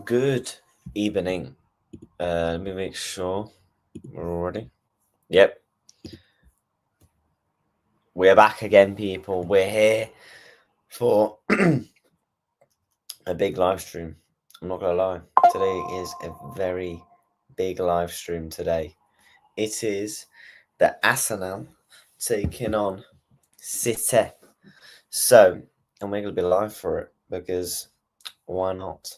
Good evening. Let me make sure we're all ready. Yep. We're back again, people. We're here for a big live stream. I'm not going to lie. Today is a very big live stream today. It is the Arsenal taking on City. So, and we're going to be live for it because why not?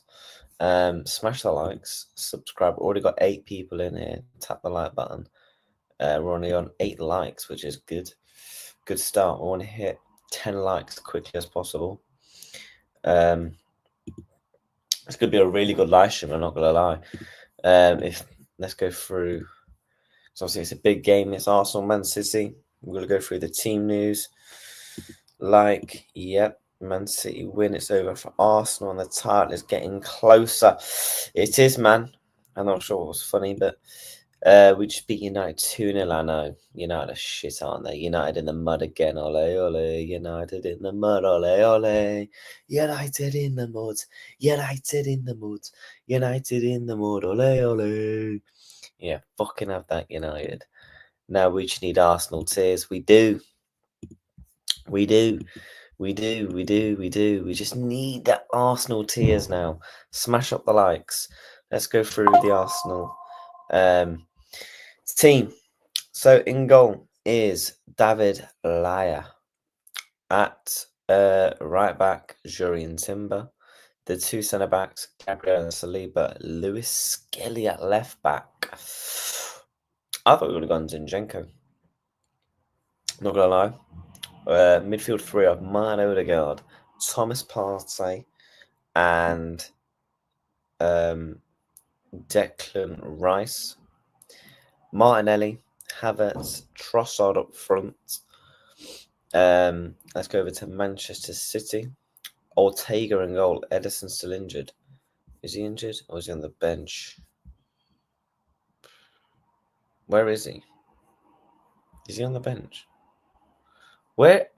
Smash the likes, subscribe. Already got 8 people in here. Tap the like button. We're only on 8 likes, which is good. Good start. I want to hit 10 likes as quickly as possible. It's going to be a really good live stream, I'm not going to lie. Let's go through. So obviously it's a big game. It's Arsenal, Man City. We're going to go through the team news. Man City win. It's over for Arsenal, and the title is getting closer. It is, man. I'm not sure what was funny, but we just beat United 2-0, I know. United are shit, aren't they? United in the mud again, ole, ole. United in the mud, ole, ole. United in the mud. United in the mud. United in the mud, ole, ole. Yeah, fucking have that, United. Now we just need Arsenal tears. We do. We just need that Arsenal tears now. Smash up the likes. Let's go through the Arsenal team. So in goal is David Laya. At right back, Jurien Timber. The 2 centre backs, Gabriel and Saliba. Lewis Skelly at left back. I thought we would have gone Zinchenko. Not gonna lie. Midfield 3 of Martin Odegaard, Thomas Partey, and Declan Rice. Martinelli, Havertz, Trossard up front. Let's go over to Manchester City. Ortega in goal. Ederson's still injured. Is he injured or is he on the bench? Where is he? Is he on the bench? What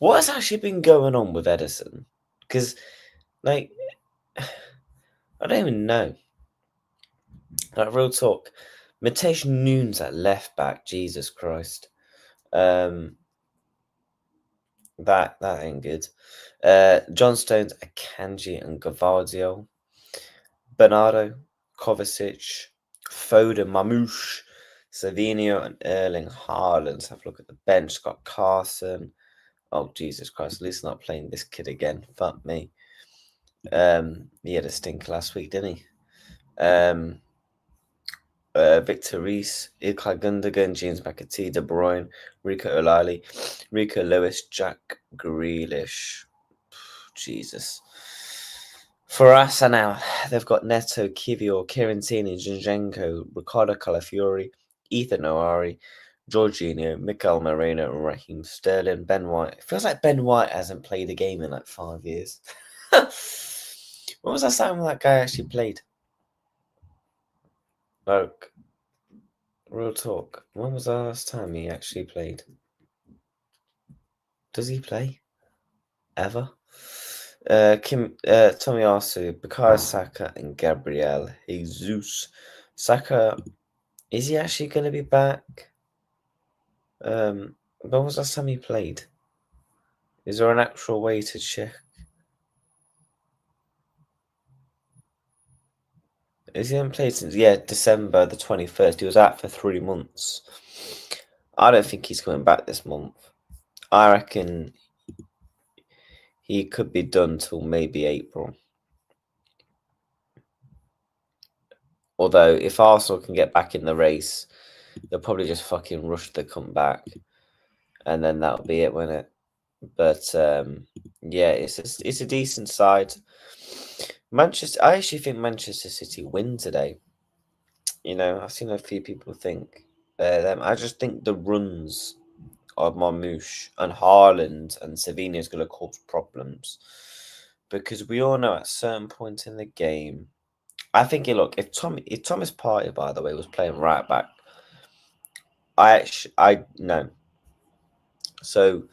has actually been going on with Ederson? Because, I don't even know. Real talk. Mateus Nunes at left back. Jesus Christ. That ain't good. John Stones, Akanji, and Gvardiol. Bernardo, Kovacic, Foden, Mamouche, Savinho, and Erling Haaland. Let's have a look at the bench. Scott Carson. Oh, Jesus Christ. At least not playing this kid again. Fuck me. He had a stink last week, didn't he? Victor Reese, Ilkay Gundogan, James McAtee, De Bruyne, Rico O'Reilly, Rico Lewis, Jack Grealish. Jesus. For Arsenal, they've got Neto, Kivior, Kieran Tierney, Zinchenko, Ricardo Calafiori, Ethan Owari, Jorginho, Mikel Merino, and Raheem Sterling, Ben White. It feels like Ben White hasn't played a game in 5 years. When was that time that guy actually played? Real talk. When was the last time he actually played? Does he play? Ever? Tomiyasu, Bukayo Saka, and Gabriel Jesus. Saka, is he actually going to be back? When was the last time he played? Is there an actual way to check? Is he been played since? Yeah, December the 21st. He was out for 3 months. I don't think he's coming back this month. I reckon he could be done till maybe April. Although, if Arsenal can get back in the race, they'll probably just fucking rush the comeback. And then that'll be it, won't it? But, yeah, it's a decent side. I actually think Manchester City win today. I've seen a few people think them. I just think the runs of Marmouche and Haaland and Savinho is going to cause problems. Because we all know at a certain point in the game, I think, if Thomas Partey, by the way, was playing right back, I know. So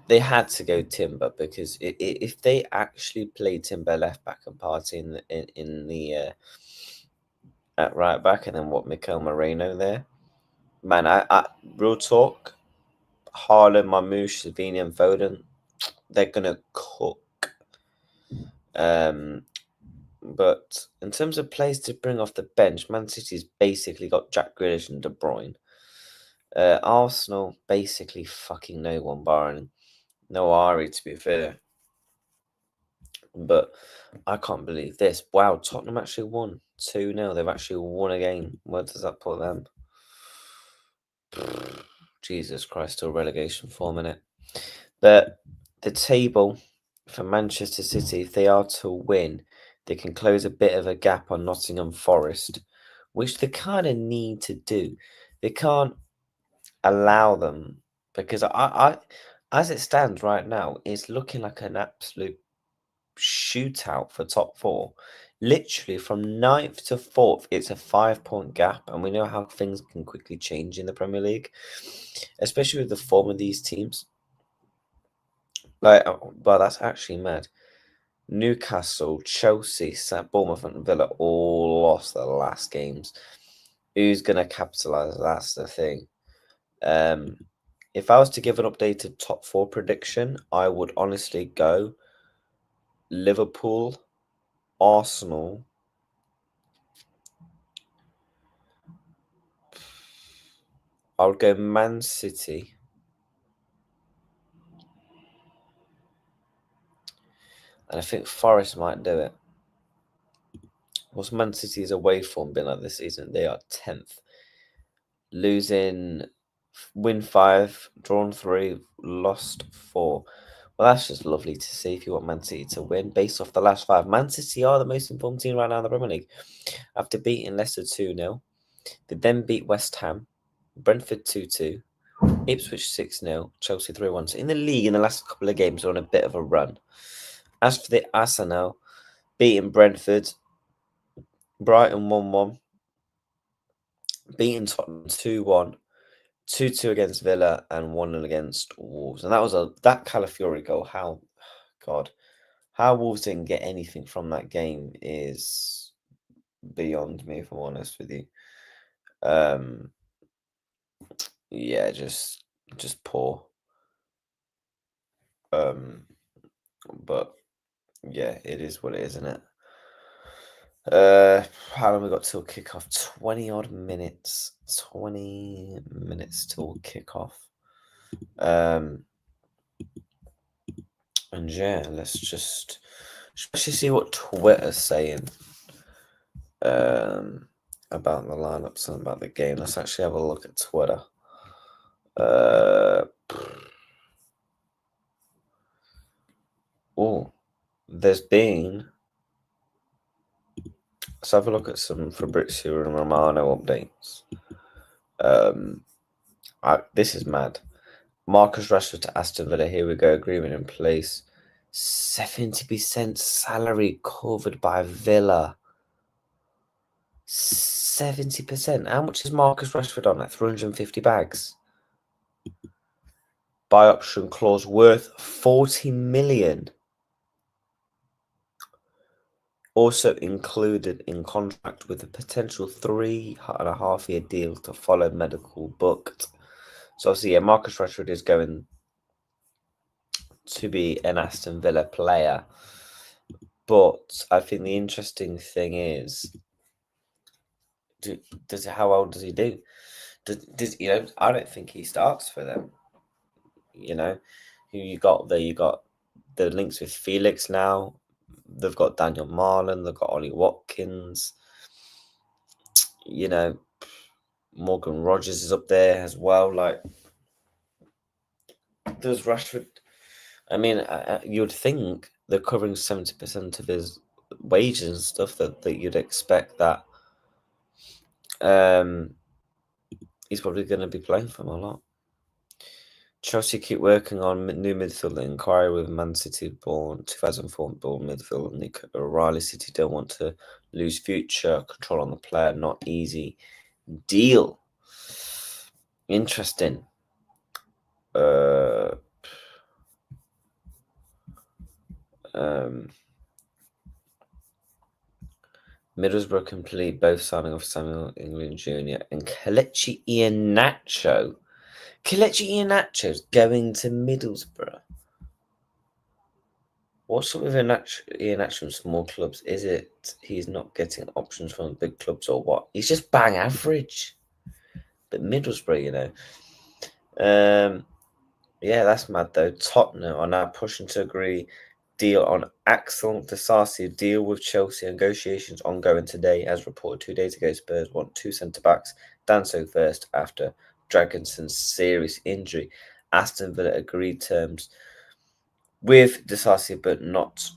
they had to go Timber because if they actually played Timber left back and Partey in the at right back, and then what Mikel Moreno there, man, I real talk, Haaland, Marmoush, Savini, and Foden, they're gonna cook. But in terms of players to bring off the bench, Man City's basically got Jack Grealish and De Bruyne. Arsenal basically fucking no one, barring no Ari, to be fair. But I can't believe this. Wow, Tottenham actually won 2-0. They've actually won a game. Where does that put them? Jesus Christ, still relegation form, innit? But the table for Manchester City, if they are to win, they can close a bit of a gap on Nottingham Forest, which they kind of need to do. They can't allow them because as it stands right now, it's looking like an absolute shootout for top four. Literally from ninth to fourth, it's a 5-point gap, and we know how things can quickly change in the Premier League, especially with the form of these teams. Like, well, that's actually mad. Newcastle, Chelsea, Bournemouth, and Villa all lost their last games. Who's gonna capitalize? That's the thing. If I was to give an updated top four prediction, I would honestly go Liverpool, Arsenal. I would go Man City. And I think Forest might do it. What's Man City's away form been like this season? They are 10th. Win 5, drawn 3, lost 4. Well, that's just lovely to see if you want Man City to win. Based off the last 5, Man City are the most informed team right now in the Premier League. After beating Leicester 2-0, they then beat West Ham, Brentford 2-2, Ipswich 6-0, Chelsea 3-1. So in the league, in the last couple of games, they're on a bit of a run. As for the Arsenal, beating Brentford, Brighton 1-1, beating Tottenham 2-1, 2-2 against Villa, and 1-0 against Wolves. And that Calafiori goal, how Wolves didn't get anything from that game is beyond me, if I'm honest with you. Yeah, just poor. But yeah, it is what it is, isn't it? How long we got till kickoff? 20 odd minutes. 20 minutes till kickoff. And yeah, let's just see what Twitter's saying about the lineups and about the game. Let's actually have a look at Twitter. There's been. Let's have a look at some Fabrizio and Romano updates. This is mad. Marcus Rashford to Aston Villa. Here we go. Agreement in place. 70% salary covered by Villa. 70%. How much is Marcus Rashford on? Like 350 bags. Buy option clause worth 40 million. Also included in contract with a potential 3.5-year deal to follow medical booked. So obviously, yeah, Marcus Rashford is going to be an Aston Villa player. But I think the interesting thing is, how old does he do? I don't think he starts for them. Who you got there? You got the links with Felix now. They've got Daniel Marlon. They've got Ollie Watkins. Morgan Rogers is up there as well. Like, there's Rashford. I mean, you'd think they're covering 70% of his wages and stuff that you'd expect that he's probably going to be playing for them a lot. Chelsea keep working on new midfield inquiry with Man City born 2004 born midfield Nico O'Reilly. City don't want to lose future control on the player. Not easy deal. Interesting. Middlesbrough complete both signing of Samuel England Jr. and Kelechi Iheanacho. Kelechi Iheanacho's going to Middlesbrough. What's up with Iheanacho in small clubs? Is it he's not getting options from big clubs or what? He's just bang average. But Middlesbrough, yeah, that's mad though. Tottenham are now pushing to agree deal on Axel Disasi deal with Chelsea. Negotiations ongoing today, as reported 2 days ago. Spurs want 2 centre-backs. Danso first after Dragonson's serious injury. Aston Villa agreed terms with Disasi, but not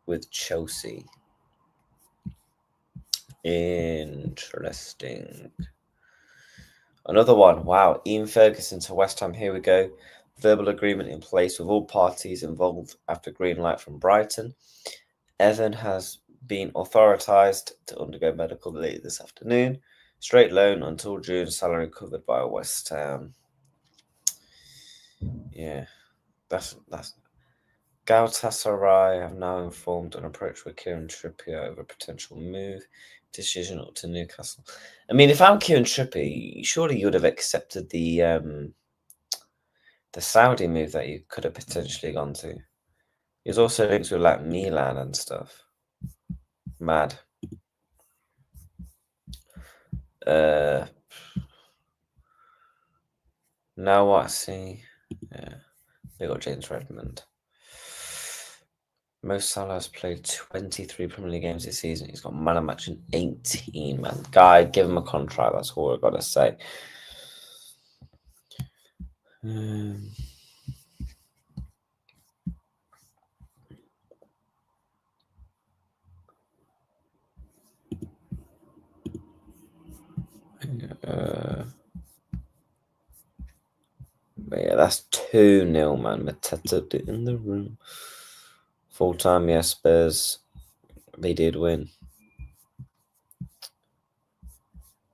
with Chelsea. Interesting. Another one. Wow. Ian Ferguson to West Ham. Here we go. Verbal agreement in place with all parties involved after green light from Brighton. Evan has been authorised to undergo medical leave this afternoon. Straight loan until June. Salary covered by West Ham. Yeah. That's Galatasaray have now informed an approach with Kieran Trippier over a potential move. Decision up to Newcastle. I mean, if I'm Kieran Trippier, surely you would have accepted the Saudi move that you could have potentially gone to. He's also linked with like Milan and stuff. Mad. Now what? See, yeah, they got James Redmond. Mo Salah has played 23 Premier League games this season. He's got man of match in 18, man. Guy, give him a contract. That's all I've got to say. But yeah, that's 2-0, man. Mateta in the room. Full time, yes, Spurs. They did win.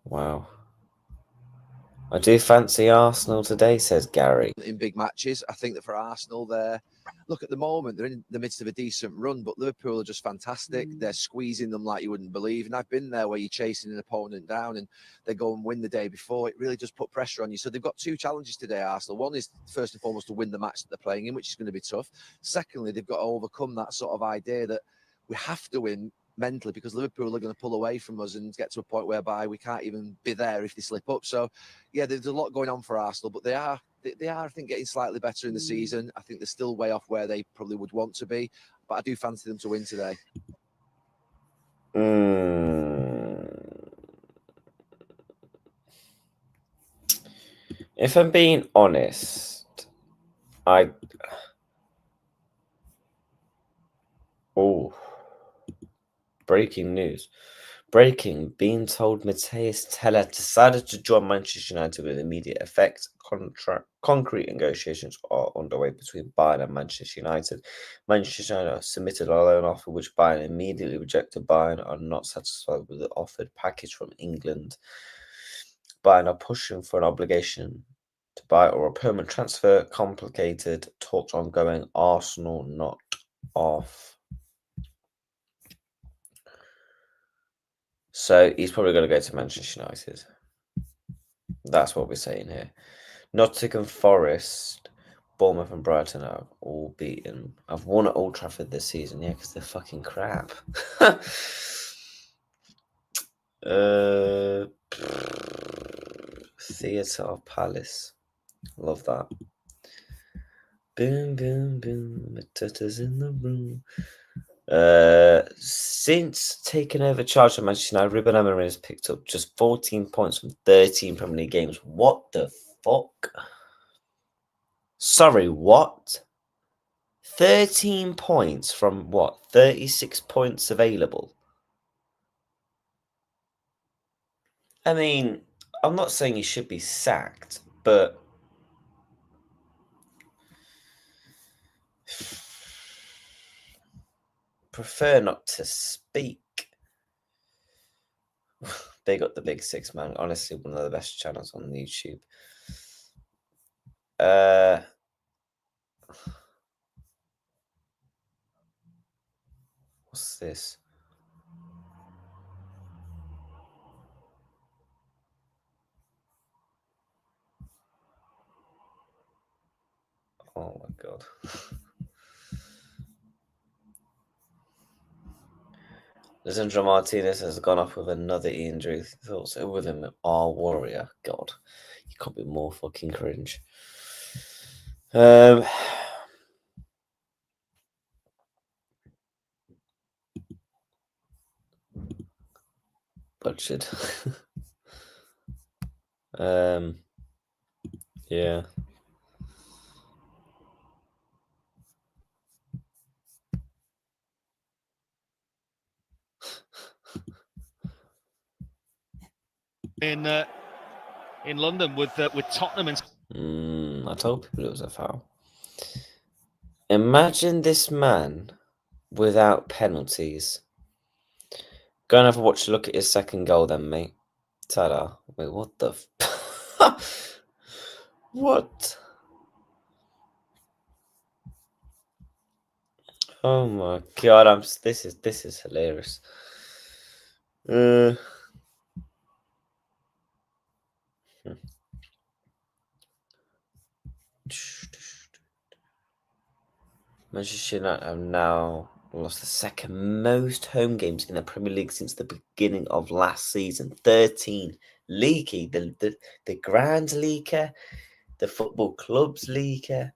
Wow. I do fancy Arsenal today, says Gary. In big matches, I think that for Arsenal, look at the moment, they're in the midst of a decent run, but Liverpool are just fantastic. They're squeezing them like you wouldn't believe. And I've been there where you're chasing an opponent down and they go and win the day before. It really does put pressure on you. So they've got 2 challenges today, Arsenal. One is first and foremost to win the match that they're playing in, which is going to be tough. Secondly, they've got to overcome that sort of idea that we have to win mentally because Liverpool are going to pull away from us and get to a point whereby we can't even be there if they slip up. So, yeah, there's a lot going on for Arsenal, but they are, I think, getting slightly better in the season. I think they're still way off where they probably would want to be, but I do fancy them to win today. If I'm being honest, breaking news. Being told Matthias Teller decided to join Manchester United with immediate effect. Concrete negotiations are underway between Bayern and Manchester United. Manchester United submitted a loan offer, which Bayern immediately rejected. Bayern are not satisfied with the offered package from England. Bayern are pushing for an obligation to buy or a permanent transfer. Complicated talks ongoing. Arsenal not off. So he's probably going to go to Manchester United. That's what we're saying here. Nottingham Forest, Bournemouth and Brighton are all beaten. I've won at Old Trafford this season, yeah, because they're fucking crap. Theatre of Palace. Love that. Boom, boom, boom. Mateta's in the room. Since taking over charge of Manchester United, Ruben Amorim has picked up just 14 points from 13 Premier League games. What the fuck? Sorry, what? 13 points from what? 36 points available. I mean, I'm not saying he should be sacked, but prefer not to speak. They got the Big Six, man. Honestly, one of the best channels on YouTube. this? Oh my god. Lisandro Martinez has gone off with another injury. Thoughts with him, our warrior. God, you can't be more fucking cringe. Butchered. Yeah. In London with Tottenham and. I told people it was a foul. Imagine this man without penalties. Go and have a watch. Look at his second goal, then, mate. Ta-da! Wait, what the? What? Oh my god! This is hilarious. Manchester United have now lost the second most home games in the Premier League since the beginning of last season. 13. Leaky, the Grand Leaker, the Football Club's Leaker.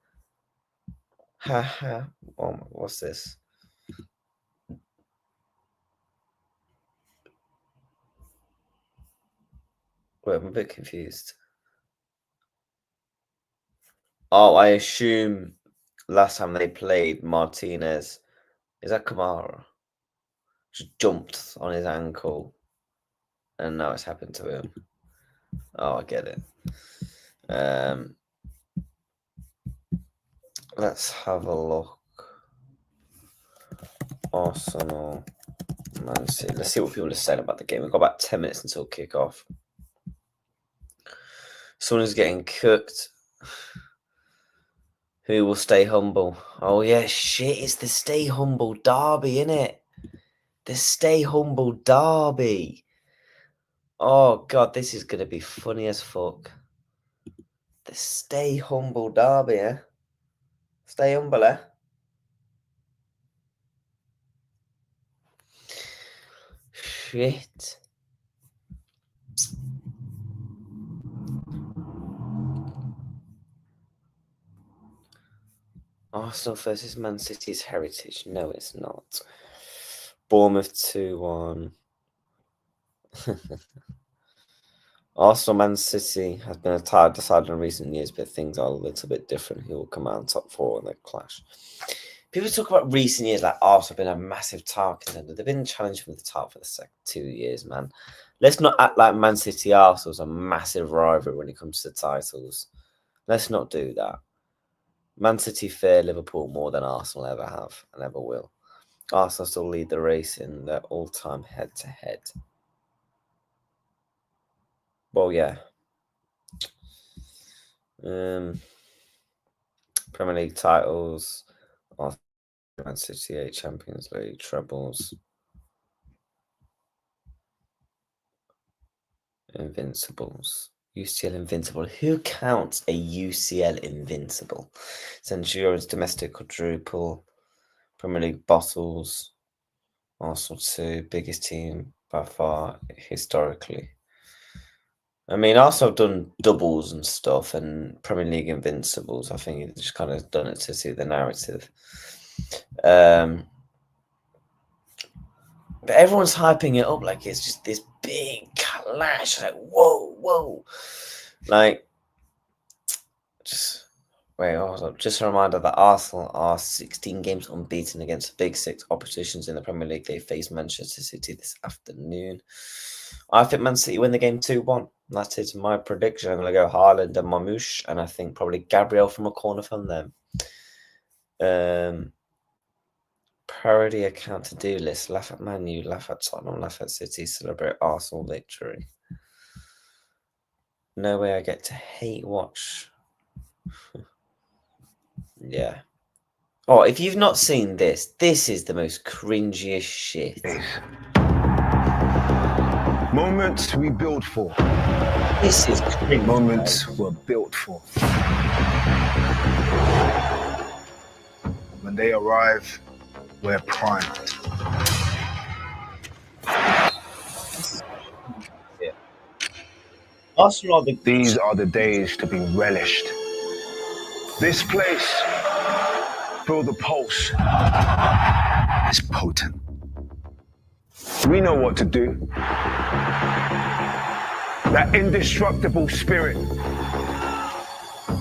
Haha. Oh my, what's this? Wait, I'm a bit confused. Oh, I assume last time they played, Martinez, is that Kamara? Just jumped on his ankle, and now it's happened to him. Oh, I get it. Let's have a look. Arsenal, Man City. Let's see what people are saying about the game. We've got about 10 minutes until kick-off. Someone's getting cooked. Who will stay humble? Oh, yeah, shit. It's the stay humble derby, innit? The stay humble derby. Oh, God, this is going to be funny as fuck. The stay humble derby, eh? Stay humble, eh? Shit. Arsenal versus Man City's heritage. No, it's not. Bournemouth 2-1. Arsenal Man City has been a tie decided in recent years, but things are a little bit different. Who will come out on top four in the clash? People talk about recent years like Arsenal have been a massive title contender. They've been challenging for the title for the second 2 years, man. Let's not act like Man City Arsenal's a massive rivalry when it comes to titles. Let's not do that. Man City fear Liverpool more than Arsenal ever have and ever will. Arsenal still lead the race in their all-time head-to-head. Well, yeah. Premier League titles, Man City 8 Champions League trebles, Invincibles. UCL Invincible. Who counts a UCL Invincible? Centurion's domestic quadruple, Premier League bottles, Arsenal 2, biggest team by far historically. I mean, Arsenal have done doubles and stuff and Premier League Invincibles. I think it's just kind of done it to suit the narrative. But everyone's hyping it up like it's just this big clash. Like, whoa. Like, just wait, hold up. Just a reminder that Arsenal are 16 games unbeaten against the big six oppositions in the Premier League. They face Manchester City this afternoon. I think Man City win the game 2-1. That is my prediction. I'm going to go Haaland and Marmoush, and I think probably Gabriel from a corner from them. Parody account to-do list. Laugh at Man U, laugh at Tottenham, laugh at City, celebrate Arsenal victory. No way I get to hate watch. Yeah. Oh, if you've not seen this, this is the most cringiest shit. Moments we build for. This is cringe. Moments we're built for. When they arrive, we're primed. Arsenal are the These are the days to be relished. This place, feel the pulse. It's potent. We know what to do. That indestructible spirit.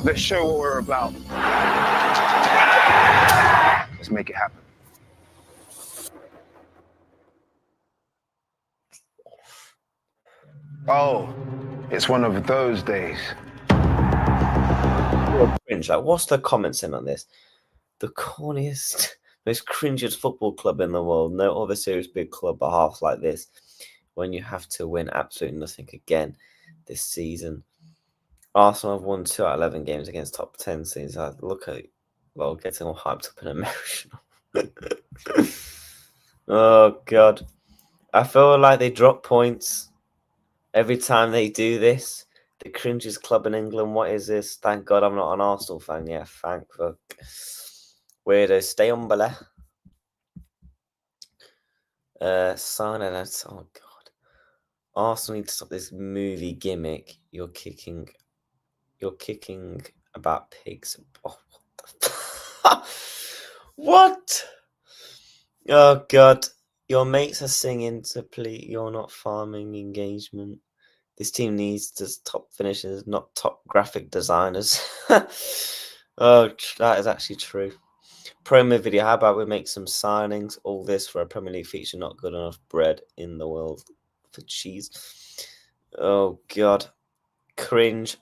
Let's show what we're about. Let's make it happen. Oh, it's one of those days. cringe. Like, what's the comments in on this? The corniest, most cringiest football club in the world. No other serious big club are half like this. When you have to win absolutely nothing again this season. Arsenal have won 2 out of 11 games against top 10 teams. I look at, well, getting all hyped up and emotional. Oh, God. I feel like they drop points every time they do this. The cringiest club in England. What is this? Thank God I'm not an Arsenal fan. Yeah, thank fuck. Weirdo, stay on below. Signing it. Oh, God. Arsenal need to stop this movie gimmick. You're kicking about pigs. Oh, what the what? Oh, God. Your mates are singing to please. You're not farming engagement. This team needs just top finishers, not top graphic designers. Oh, that is actually true. Promo video. How about we make some signings? All this for a Premier League feature. Not good enough bread in the world for cheese. Oh, God. Cringe.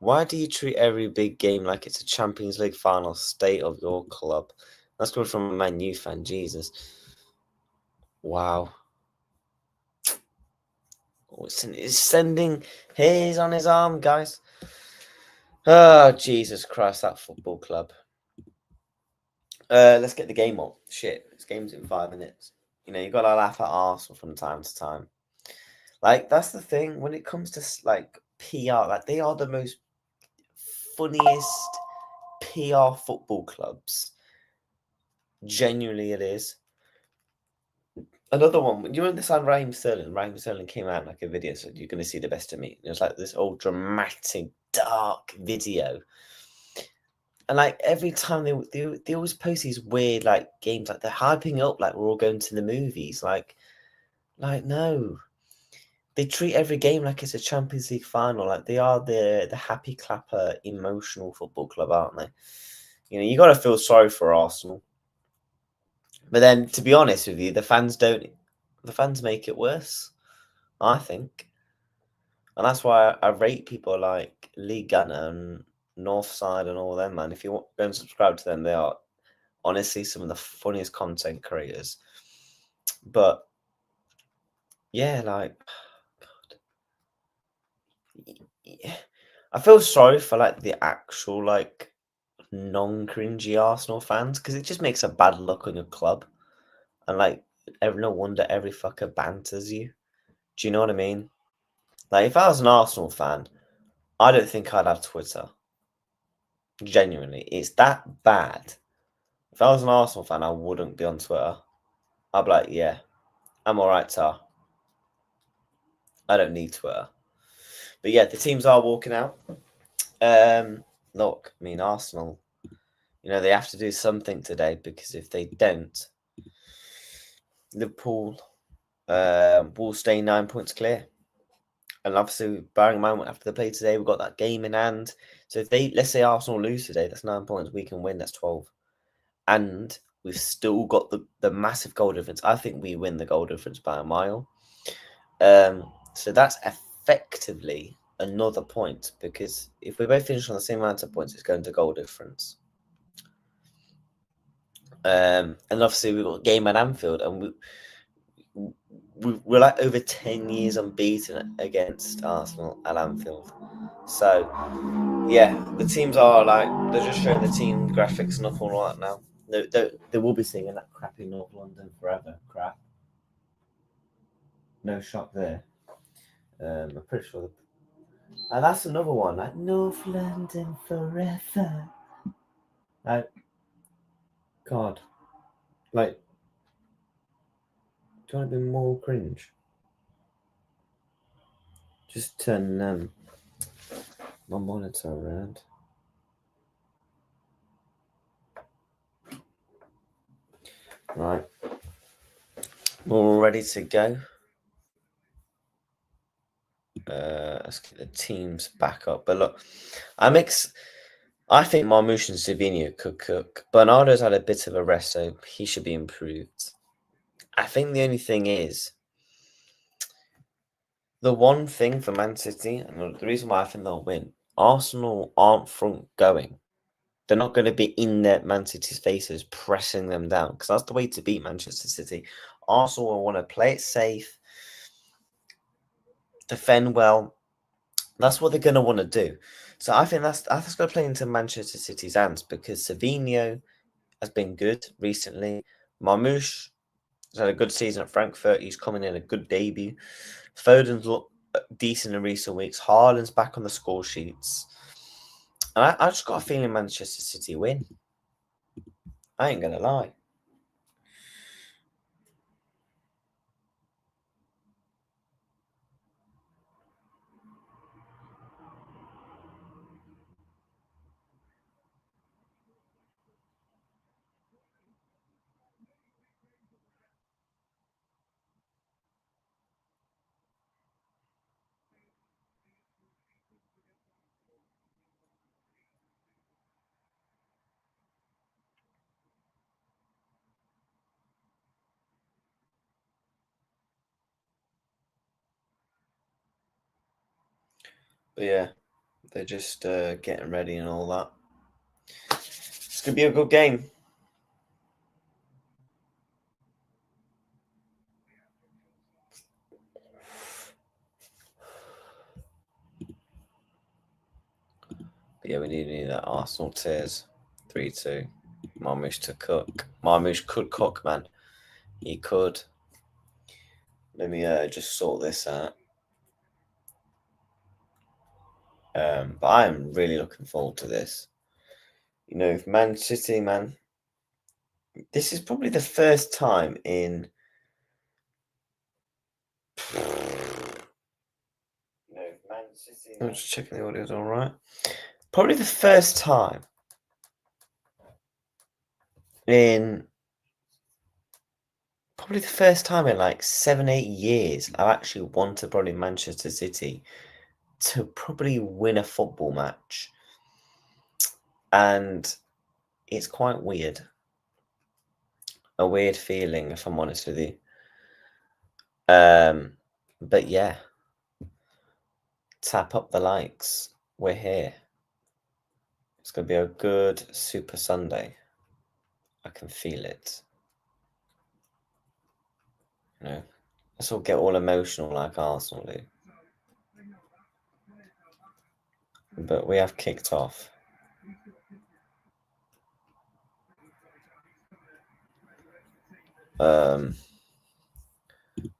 Why do you treat every big game like it's a Champions League final? State of your club. That's coming from a Man U fan. Jesus. Wow. Oh, it's sending hairs on his arm, guys. Oh, Jesus Christ, that football club. Let's get the game on. Shit, this game's in 5 minutes. You know, you got to laugh at Arsenal from time to time. Like, that's the thing. When it comes to, like, PR, like, they are the most funniest PR football clubs. Genuinely, it is. Another one, you understand Raheem Sterling? Raheem Sterling came out in, like, a video, so you're going to see the best of me. It was, like, this old dramatic, dark video. And like every time they always post these weird like games, like they're hyping up like we're all going to the movies. Like no, they treat every game like it's a Champions League final. Like they are the happy clapper, emotional football club, aren't they? You know, you got to feel sorry for Arsenal. But then, to be honest with you, the fans don't. The fans make it worse, I think, and that's why I rate people like Lee Gunner and Northside and all them, man. If you want go and subscribe to them, they are honestly some of the funniest content creators. But yeah, like God. Yeah. I feel sorry for like the actual like non-cringy Arsenal fans because it just makes a bad look on your club. And like no wonder every fucker banters you. Do you know what I mean? Like if I was an Arsenal fan, I don't think I'd have Twitter. Genuinely, it's that bad. If I was an Arsenal fan, I wouldn't be on Twitter. I'd be like, yeah, I'm alright, Tar. I don't need Twitter. But yeah, the teams are walking out. Look, I mean, Arsenal, you know, they have to do something today because if they don't, Liverpool will stay 9 points clear. And obviously, bearing in mind, after they play today, we've got that game in hand. So if they, let's say Arsenal lose today, that's 9 points. We can win, that's 12. And we've still got the massive goal difference. I think we win the goal difference by a mile. So that's effectively another point because if we both finish on the same amount of points, it's going to goal difference. And obviously we've got a game at Anfield, and we're like over 10 years unbeaten against Arsenal at Anfield. So yeah, the teams are like they're just showing the team graphics and all that now. They will be singing that crappy North London forever crap. No shock there. I'm pretty sure. And that's another one, like North London forever. Like, God, like, do you want to be more cringe? Just turn my monitor around. Right, we're all ready to go. Let's get the teams back up. But look, I think Marmoush and Savinho could cook. Bernardo's had a bit of a rest, so he should be improved. I think the only thing is, the one thing for Man City, and the reason why I think they'll win, Arsenal aren't front going. They're not going to be in their Man City's faces, pressing them down, because that's the way to beat Manchester City. Arsenal will want to play it safe, defend well. That's what they're going to want to do. So I think that's going to play into Manchester City's hands, because Savinho has been good recently. Marmoush has had a good season at Frankfurt. He's coming in a good debut. Foden's looked decent in recent weeks. Haaland's back on the score sheets. And I just got a feeling Manchester City win. I ain't going to lie. But yeah, they're just getting ready and all that. It's going to be a good game. But yeah, we need that Arsenal tears. 3-2. Marmoush to cook. Marmoush could cook, man. He could. Let me just sort this out. But I am really looking forward to this. You know, if Man City, man, this is probably the first time in. You know, if Man City. I'm just checking the audio's all right. Probably the first time in. Probably the first time in like 7-8 years I've actually wanted probably Manchester City to probably win a football match. And it's quite weird. A weird feeling, if I'm honest with you. But yeah. Tap up the likes. We're here. It's going to be a good Super Sunday. I can feel it. You know, let's all get all emotional like Arsenal do. But we have kicked off.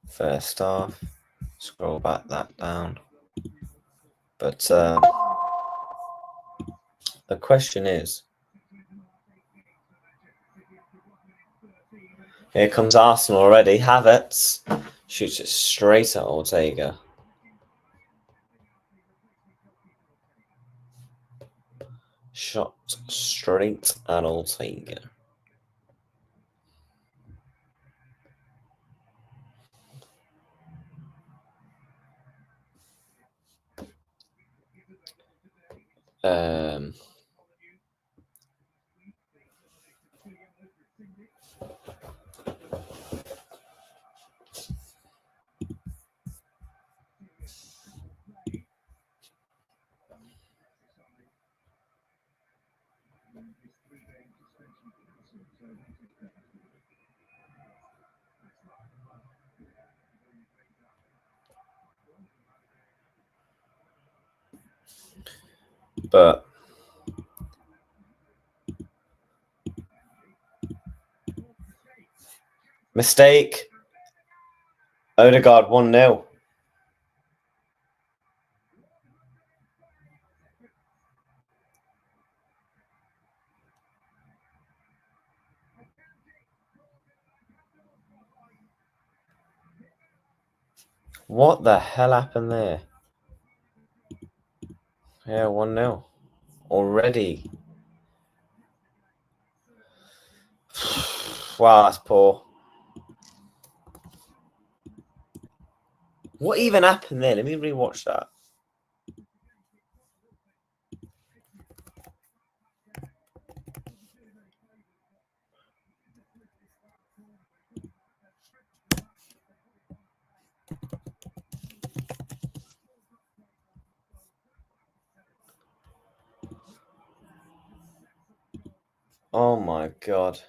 First half. Scroll back that down. But the question is, here comes Arsenal already. Havertz shoots it straight at Ortega. Shot straight at Ortega. But Mistake. Odegaard 1-0. What the hell happened there? Yeah, 1-0. Already. Wow, that's poor. What even happened there? Let me rewatch that. Oh my god.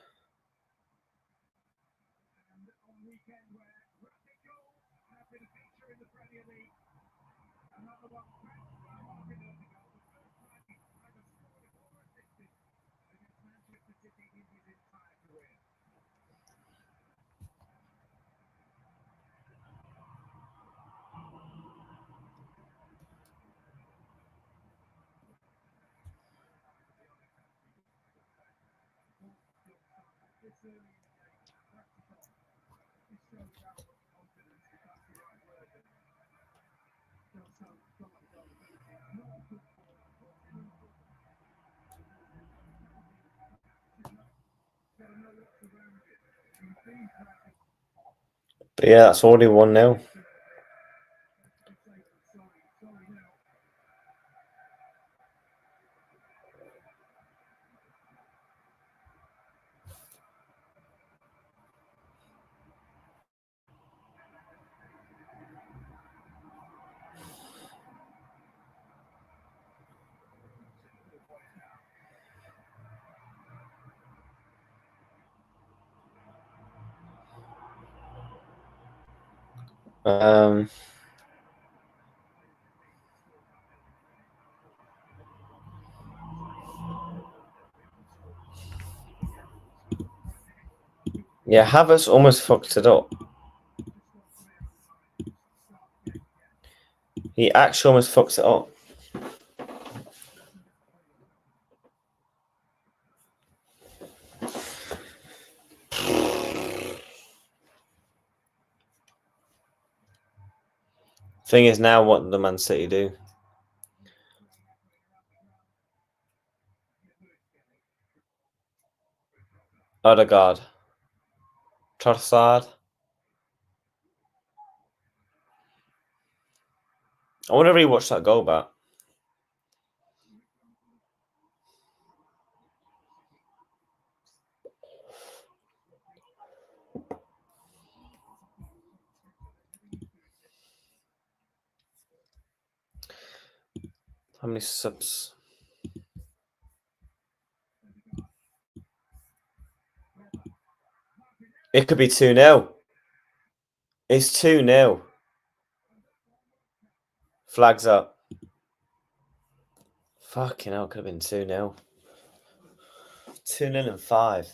But yeah, that's already 1-0. Yeah, Havertz almost fucked it up. He actually almost fucks it up. Thing is, now what did Man City do? Odegaard. Trossard. I want to rewatch that goal back. How many subs? It could be 2-0. It's 2-0. Flags up. Fucking hell, could have been 2-0. 2-0 and 5.2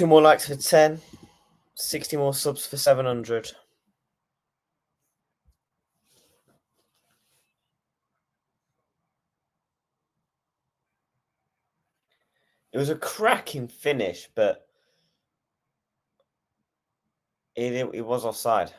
more likes for 10. 60 more subs for 700. It was a cracking finish, but it was offside.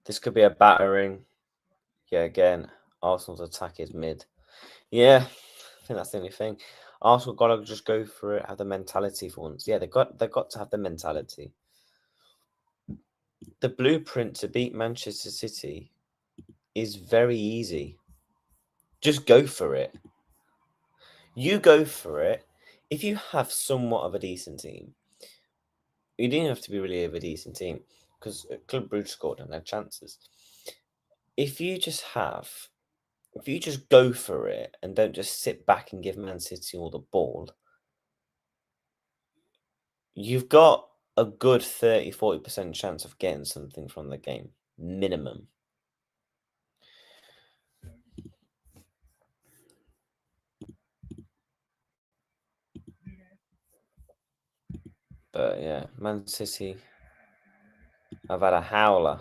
This could be a battering. Yeah, again, Arsenal's attack is mid. Yeah, I think that's the only thing. Arsenal gotta just go for it, have the mentality for once. Yeah, they've got to have the mentality. The blueprint to beat Manchester City is very easy. Just go for it. You go for it. If you have somewhat of a decent team, you didn't have to be really of a decent team because Club Brugge scored and had chances. If you just go for it and don't just sit back and give Man City all the ball, you've got a good 30-40% chance of getting something from the game, minimum. But yeah, Man City, I've had a howler.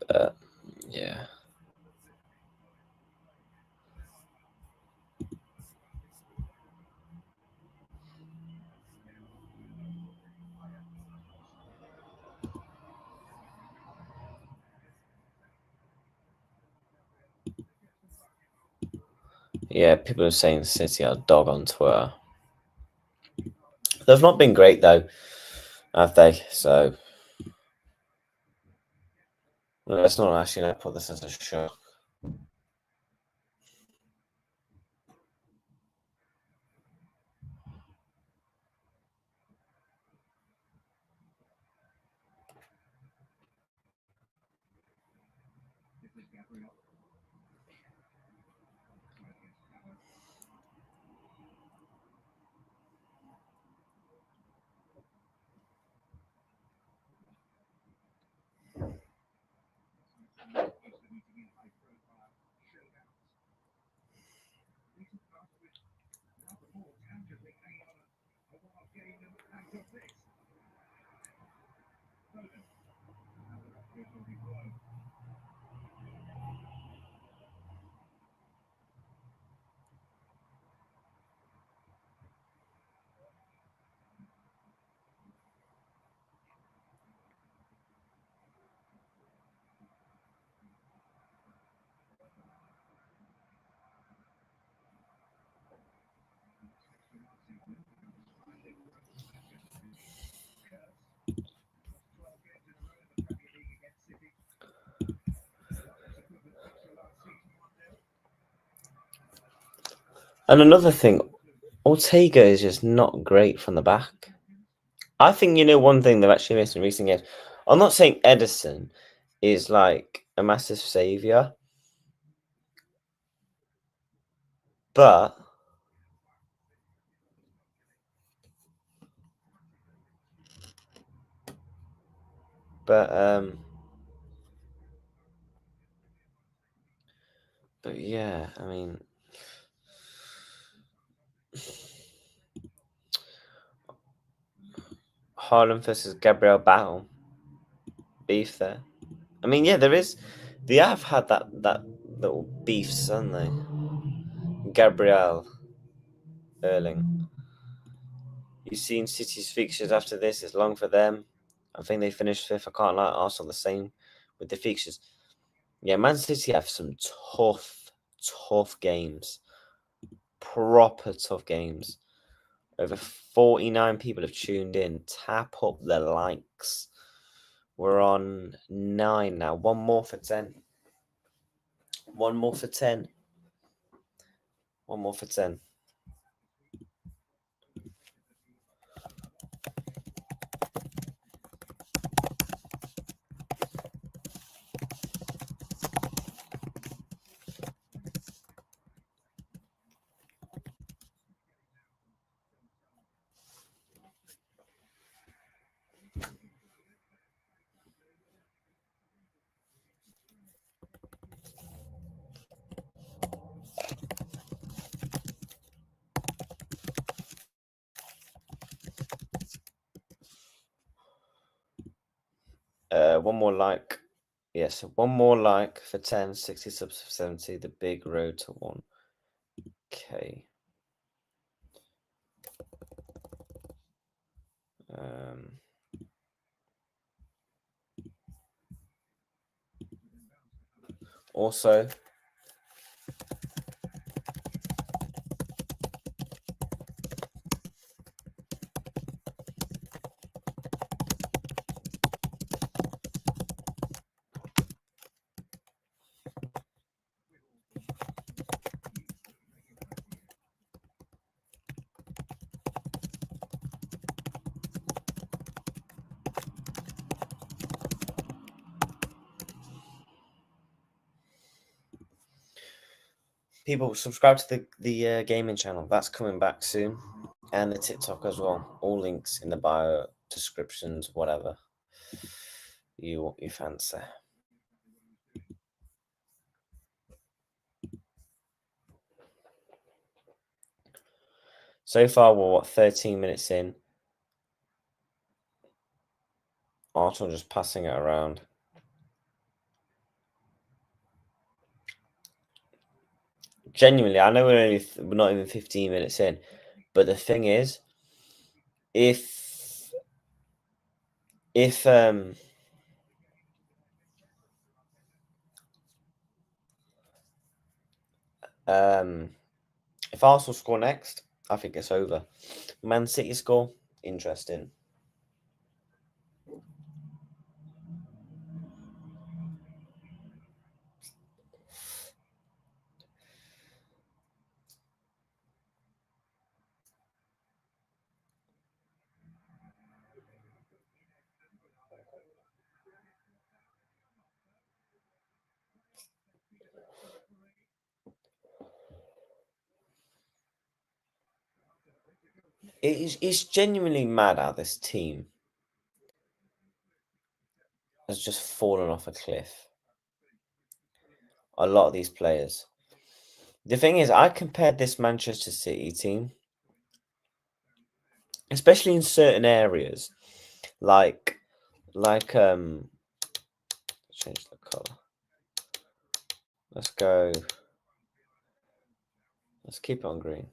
But yeah. Yeah, people are saying City are dog on Twitter. They've not been great though, have they? So let's not actually put this as a shock. And another thing, Ortega is just not great from the back. I think, one thing they've actually missed in recent games. I'm not saying Edison is like a massive savior, but yeah, I mean, Haaland versus Gabriel battle beef there. I mean, yeah, they have had that little beefs, haven't they? Gabriel, Erling. You've seen City's fixtures after this. It's long for them. I think they finished fifth. I can't lie. Arsenal the same with the fixtures. Yeah, Man City have some tough games. Proper tough games. Over 49 people have tuned in. Tap up the likes. We're on 9 now. One more for 10. One more for 10. One more for 10. one more like. Yes, one more like for 10, 60 subs for 70. The big road to 1K. Also, people subscribe to the gaming channel. That's coming back soon, and the TikTok as well. All links in the bio, descriptions, whatever you fancy. So far, we're 13 minutes in. Arsenal just passing it around. Genuinely, I know we're not even 15 minutes in, but the thing is, if Arsenal score next, I think it's over. Man City score, interesting. It's genuinely mad how this team has just fallen off a cliff. A lot of these players. The thing is, I compared this Manchester City team, especially in certain areas, like change the color. Let's go. Let's keep it on green.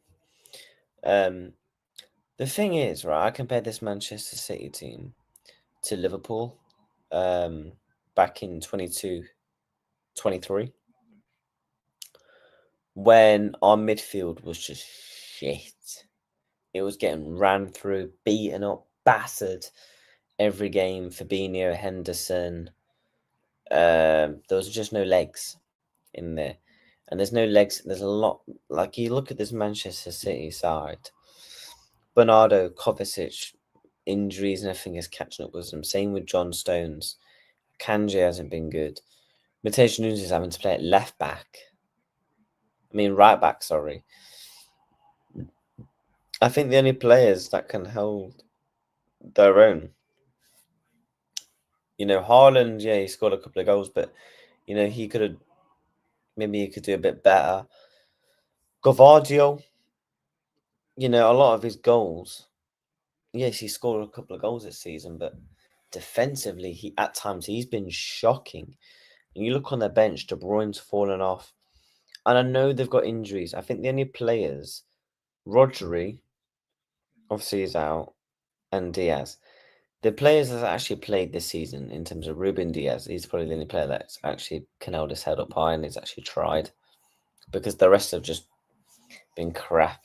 The thing is, right, I compared this Manchester City team to Liverpool back in 22-23, when our midfield was just shit. It was getting ran through, beaten up, battered every game. Fabinho, Henderson. There was just no legs in there. And there's no legs. There's a lot. Like, you look at this Manchester City side. Bernardo, Kovacic, injuries and everything is catching up with them. Same with John Stones. Kanji hasn't been good. Mateus Nunes is having to play at left back. Right back, sorry. I think the only players that can hold their own. Haaland, yeah, he scored a couple of goals, but, he could have, maybe he could do a bit better. Gvardiol, a lot of his goals, yes, he scored a couple of goals this season, but defensively, at times, he's been shocking. And you look on their bench, De Bruyne's fallen off. And I know they've got injuries. I think the only players, Rodri, obviously is out, and Diaz. The players that actually played this season, in terms of Ruben Diaz, he's probably the only player that's actually can hold his head up high and has actually tried. Because the rest have just been crap.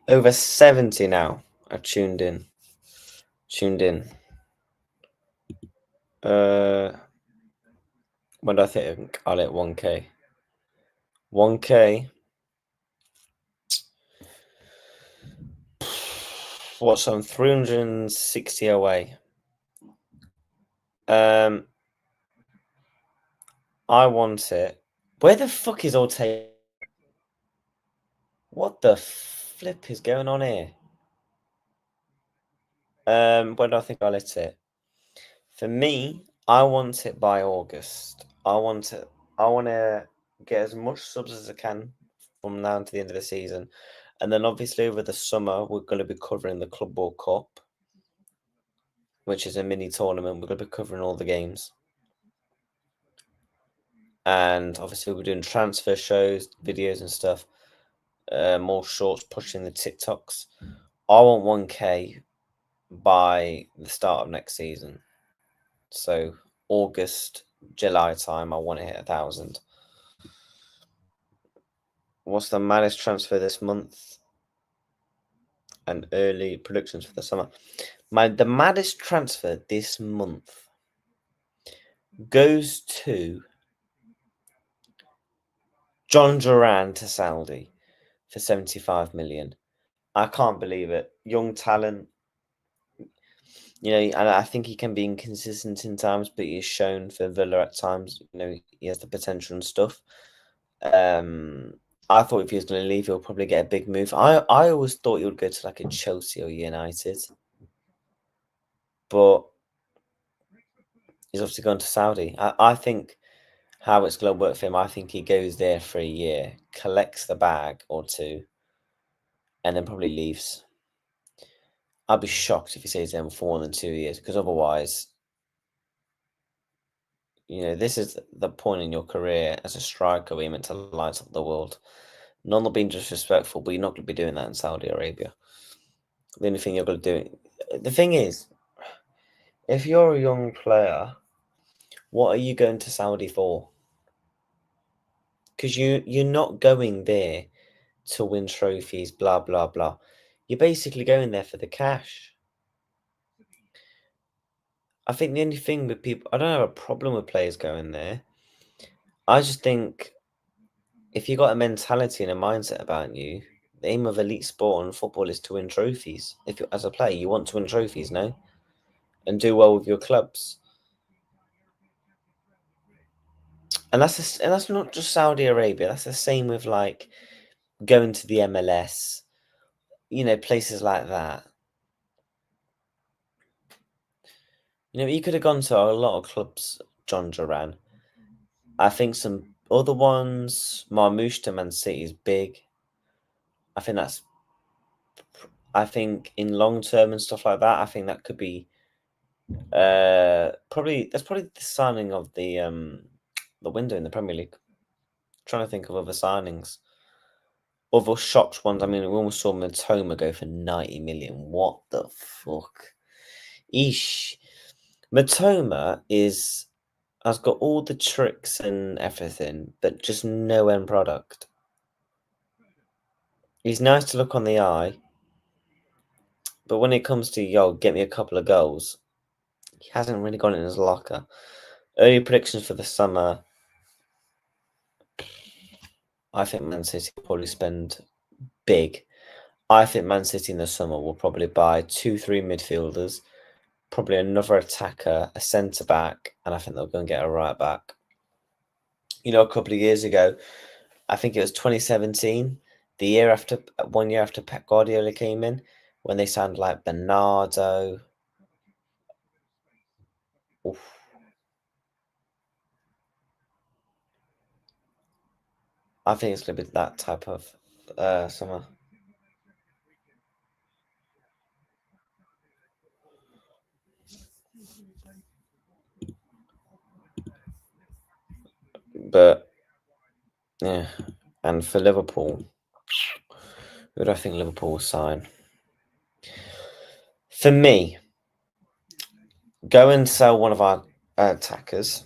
Over 70 now are tuned in. When do I think I'll hit 1K? 1K. What's on 360 away? I want it. Where the fuck is Ortega? What the flip is going on here? When do I think I'll hit it? For me, I want it by August. I want to get as much subs as I can from now to the end of the season. And then obviously over the summer, we're going to be covering the Club World Cup, which is a mini tournament. We're going to be covering all the games. And obviously we're doing transfer shows, videos and stuff. More shorts, pushing the TikToks. I want 1K by the start of next season. So August, July time, I want to hit 1,000. What's the maddest transfer this month? And early predictions for the summer. The maddest transfer this month goes to John Duran to Saudi for 75 million. I can't believe it. Young talent. You know, and I think he can be inconsistent in times, but he's shown for Villa at times, you know, he has the potential and stuff. I thought if he was going to leave, he'll probably get a big move. I always thought he would go to like a Chelsea or United. But he's obviously gone to Saudi. I think how it's going to work for him, I think he goes there for a year, collects the bag or two, and then probably leaves. I'd be shocked if he stays there for more than 2 years, because otherwise, you know, this is the point in your career as a striker where you're meant to light up the world. Not being disrespectful, but you're not going to be doing that in Saudi Arabia. The only thing you're going to do... The thing is, if you're a young player, what are you going to Saudi for? Because you're not going there to win trophies, blah, blah, blah. You're basically going there for the cash. I think the only thing with people... I don't have a problem with players going there. I just think if you got a mentality and a mindset about you, the aim of elite sport and football is to win trophies. If you, as a player, you want to win trophies, no? And do well with your clubs. And that's not just Saudi Arabia. That's the same with like going to the MLS, you know, places like that. You know, he could have gone to a lot of clubs, John Duran. I think some other ones, Marmoush to Man City is big. I think in long term and stuff like that, I think that could be that's probably the signing of the window in the Premier League. Trying to think of other signings. Other shocked ones. I mean, we almost saw Matoma go for 90 million. What the fuck? Eesh. Matoma has got all the tricks and everything, but just no end product. He's nice to look on the eye, but when it comes to, get me a couple of goals, he hasn't really got it in his locker. Early predictions for the summer. I think Man City will probably spend big. I think Man City in the summer will probably buy 2-3 midfielders, probably another attacker, a centre-back, and I think they'll go and get a right-back. You know, a couple of years ago, I think it was 2017, 1 year after Pep Guardiola came in, when they signed like Bernardo. Oof. I think it's going to be that type of summer. But, yeah. And for Liverpool, who do I think Liverpool will sign? For me, go and sell one of our attackers.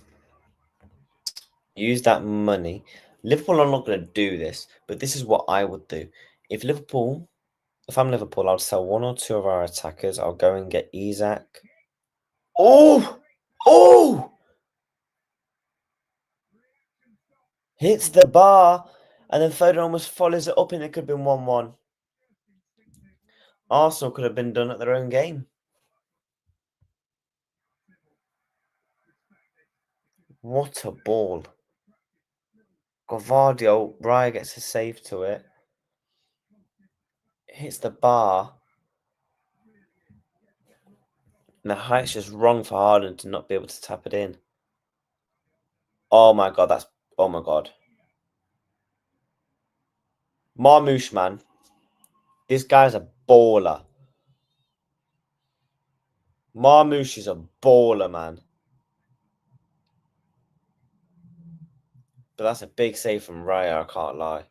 Use that money. Liverpool are not going to do this, but this is what I would do. If I'm Liverpool, I'll sell one or two of our attackers. I'll go and get Isak. Oh! Oh! Hits the bar, and then Foden almost follows it up, and it could have been 1-1. Arsenal could have been done at their own game. What a ball. Gavardio, Raya gets a save to it. Hits the bar. And the height's just wrong for Haaland to not be able to tap it in. Oh my god, oh my god. Marmoush, man. This guy's a baller. Marmoush is a baller, man. But that's a big save from Raya, I can't lie.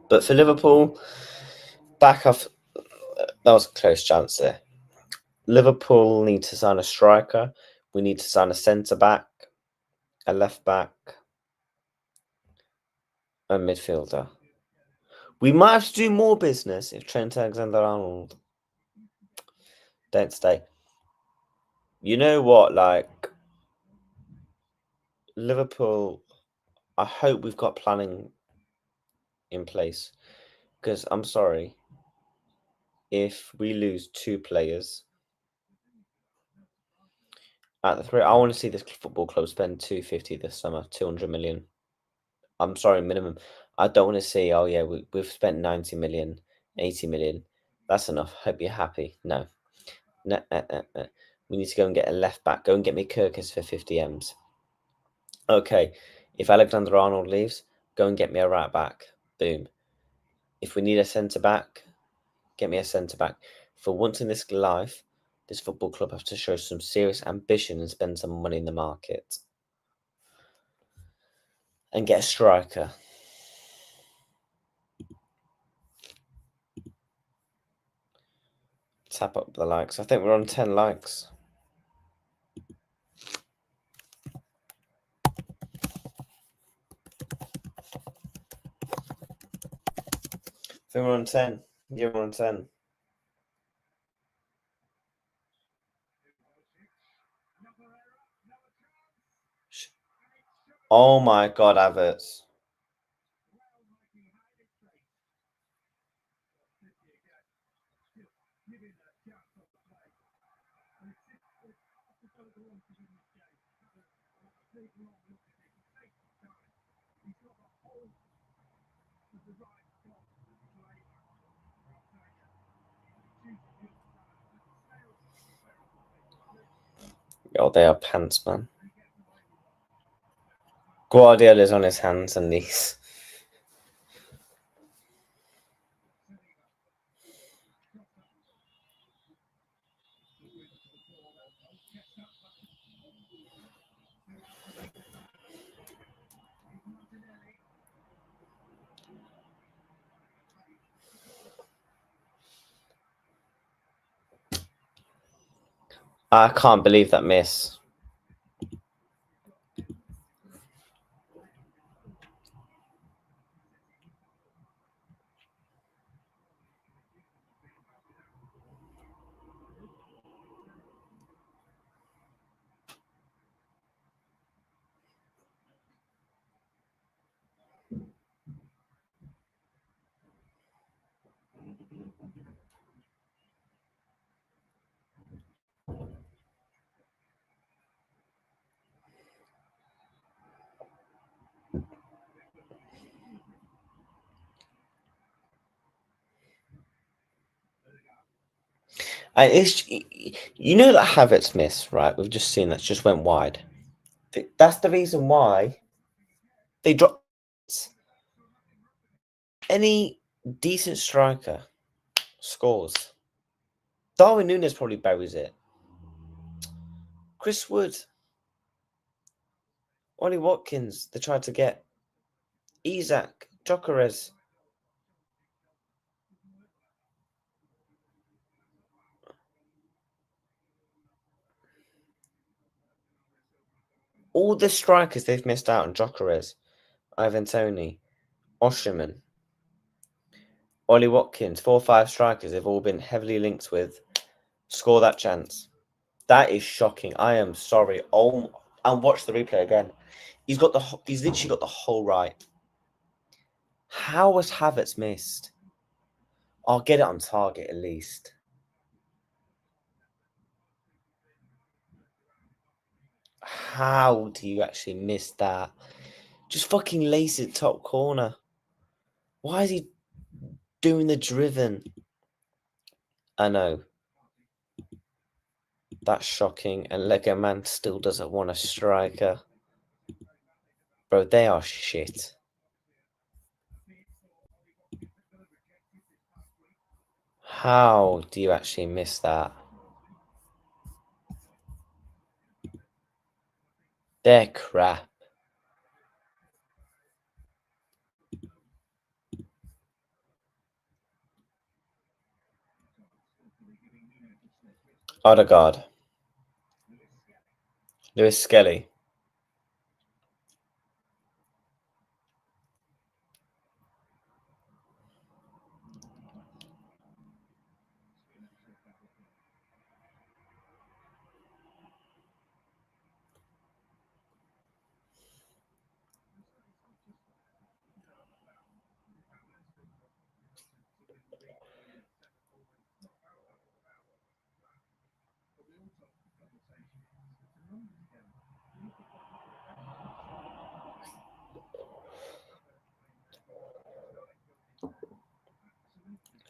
But for Liverpool, back off. That was a close chance there. Liverpool need to sign a striker. We need to sign a centre-back, a left-back, a midfielder. We might have to do more business if Trent Alexander-Arnold don't stay. You know what? Like, Liverpool, I hope we've got planning in place. Because I'm sorry, if we lose 2 players at the 3, I want to see this football club spend 250 this summer, 200 million. I'm sorry, minimum. I don't want to see, oh yeah, we've spent 90 million, 80 million. That's enough. Hope you're happy. No. No. We need to go and get a left back. Go and get me Kirkus for 50 M's. Okay. If Alexander Arnold leaves, go and get me a right back. Boom. If we need a centre back, get me a centre back. For once in this life, this football club has to show some serious ambition and spend some money in the market. And get a striker. Tap up the likes. I think we're on 10 likes. I think we're on 10. Yeah, we're on 10. Oh my god, Havertz. Oh, they are pants, man. Guardiola's on his hands and knees. I can't believe that miss. And it's, you know that Havertz miss, right? We've just seen that just went wide. That's the reason why they drop. Any decent striker scores. Darwin Núñez probably buries it. Chris Wood, Ollie Watkins, they tried to get Isaac, Jokeres. All the strikers they've missed out on: Jokeres, Ivan Toney, Osherman, Ollie Watkins, 4 or 5 strikers they've all been heavily linked with. Score that chance. That is shocking. I am sorry. Oh, and watch the replay again. He's literally got the whole right. How was Havertz missed? I'll get it on target at least. How do you actually miss that? Just fucking lace it top corner. Why is he doing the driven? I know. That's shocking. And Lego Man still doesn't want a striker. Bro, they are shit. How do you actually miss that? They're crap. Odegaard. Lewis Skelly.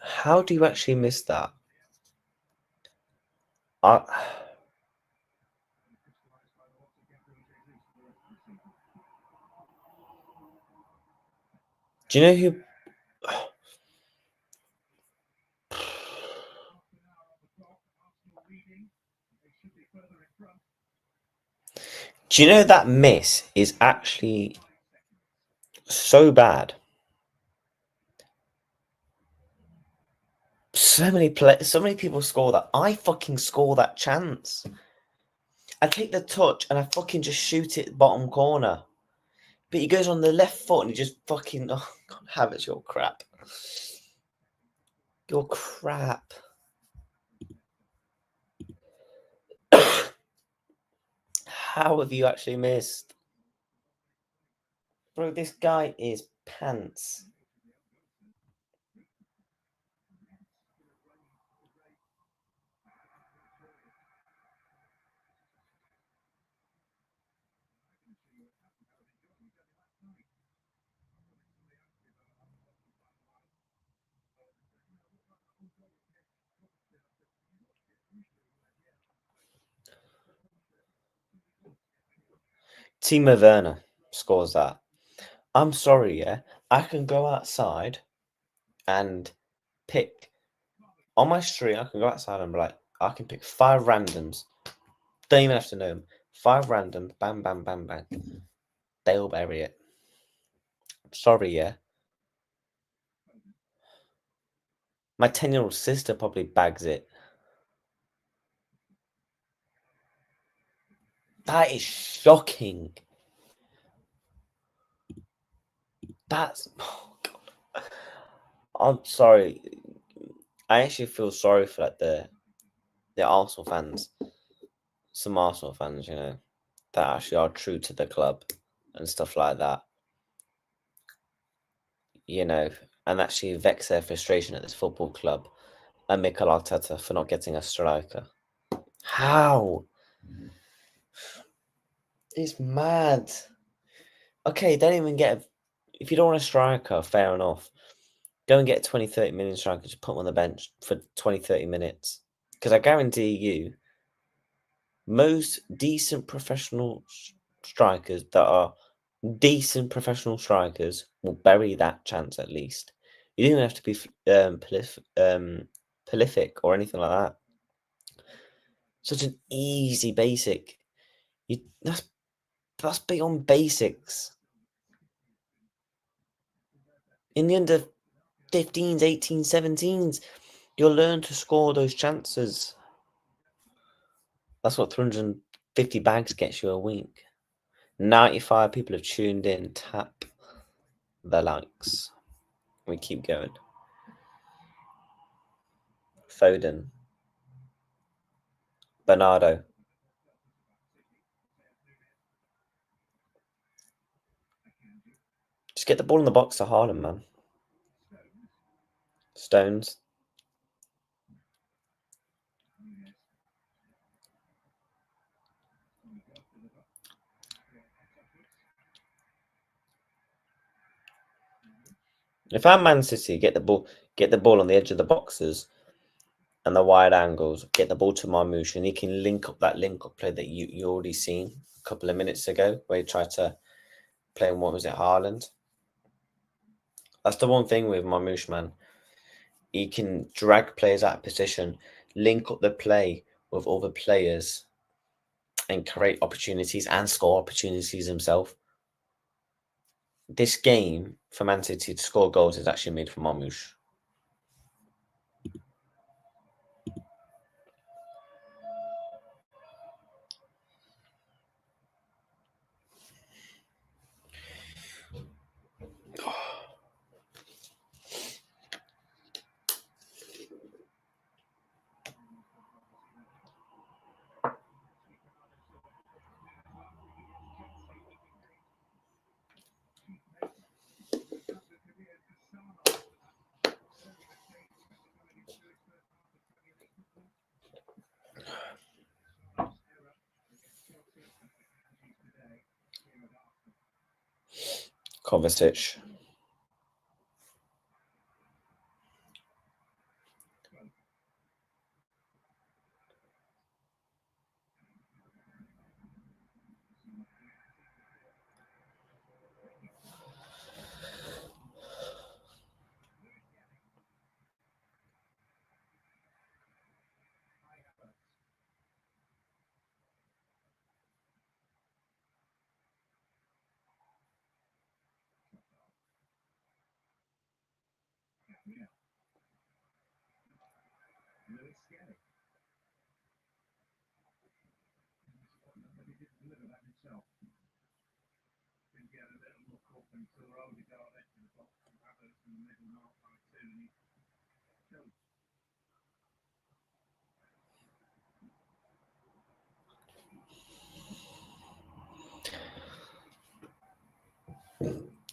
How do you actually miss that? Do you know who? Do you know that miss is actually so bad? So many people score that. I fucking score that chance. I take the touch and I fucking just shoot it bottom corner. But he goes on the left foot and he just fucking... Oh, God, Havertz, you're crap. You're crap. How have you actually missed? Bro, this guy is pants. Timo Werner scores that. I'm sorry, yeah. I can go outside and pick on my street. I can go outside and be like, I can pick 5 randoms. Don't even have to know them. 5 randoms. Bam, bam, bam, bam. They'll bury it. Sorry, yeah. My 10-year-old sister probably bags it. That is shocking. That's... Oh, God. I'm sorry. I actually feel sorry for like the Arsenal fans. Some Arsenal fans, you know, that actually are true to the club and stuff like that. You know, and actually vex their frustration at this football club and Mikel Arteta for not getting a striker. How? It's mad. Okay, don't even get... If you don't want a striker, fair enough. Go and get a 20, 30 million striker. Just put him on the bench for 20, 30 minutes. Because I guarantee you, most decent professional strikers that are decent professional strikers will bury that chance at least. You don't even have to be prolific or anything like that. Such an easy basic. That's beyond basics. In the under 15s, 18s, 17s, you'll learn to score those chances. That's what 350 bags gets you a week. 95 people have tuned in. Tap the likes. We keep going. Foden. Bernardo. Just get the ball in the box to Haaland, man. Stones. If I'm Man City, get the ball on the edge of the boxes and the wide angles. Get the ball to Marmoush, and he can link up that link-up play that you already seen a couple of minutes ago, where he tried to play on, what was it, Haaland? That's the one thing with Marmoush, man. He can drag players out of position, link up the play with other players, and create opportunities and score opportunities himself. This game for Man City to score goals is actually made for Marmoush. Kovacic.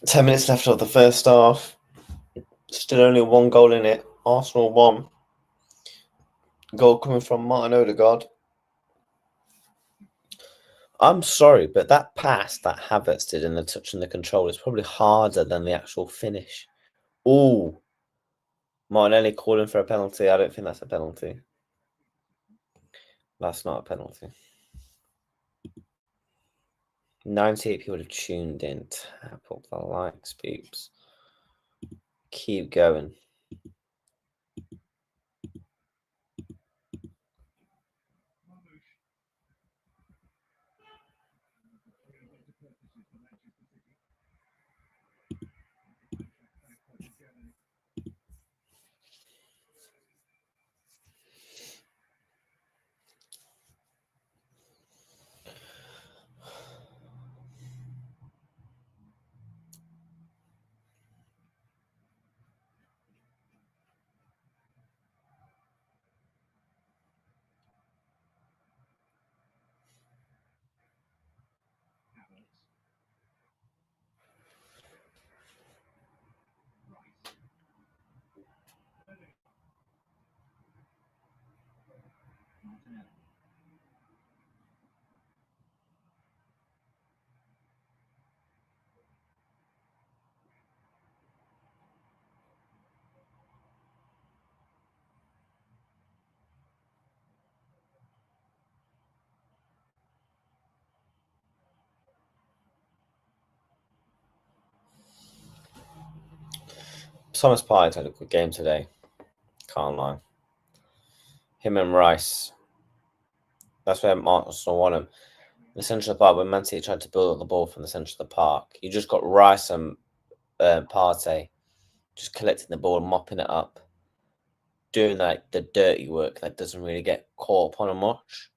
Ten minutes left of the first half. Still only one goal in it. Arsenal won. Goal coming from Martin Odegaard. I'm sorry, but that pass that Havertz did in the touch and the control is probably harder than the actual finish. Ooh. Martinelli calling for a penalty. I don't think that's a penalty. That's not a penalty. 98 people have tuned in. Tap up the likes, peeps. Keep going. Thomas Partey had a good game today. Can't lie. Him and Rice. That's where Arsenal won him. The centre of the park, when Man City tried to build up the ball from the centre of the park, you just got Rice and Partey just collecting the ball and mopping it up, doing like the dirty work that doesn't really get caught upon them much.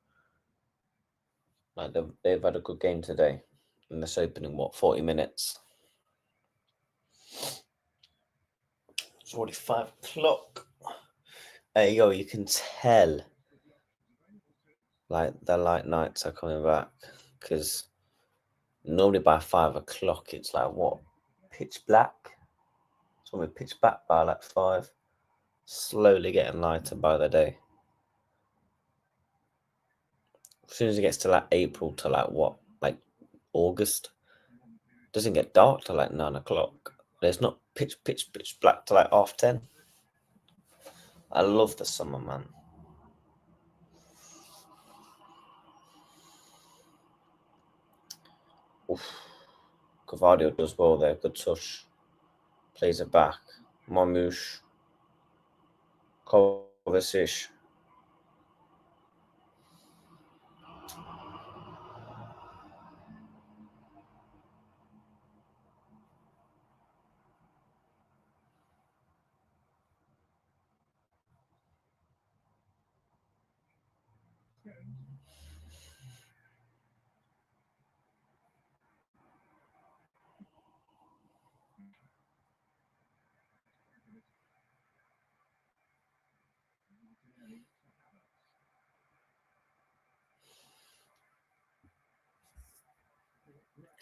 Like they've had a good game today in this opening 40 minutes. It's already 5 o'clock. Hey yo, you can tell like the light nights are coming back, because normally by 5 o'clock it's like what, pitch black. It's when we pitch black by like 5, slowly getting lighter by the day. As soon as it gets to like April to like what, like August, it doesn't get dark till like 9 o'clock. There's not pitch black till like 10:30. I love the summer, man. Oof. Gavardio does well there. Good touch. Plays it back. Marmouche. Kovacic.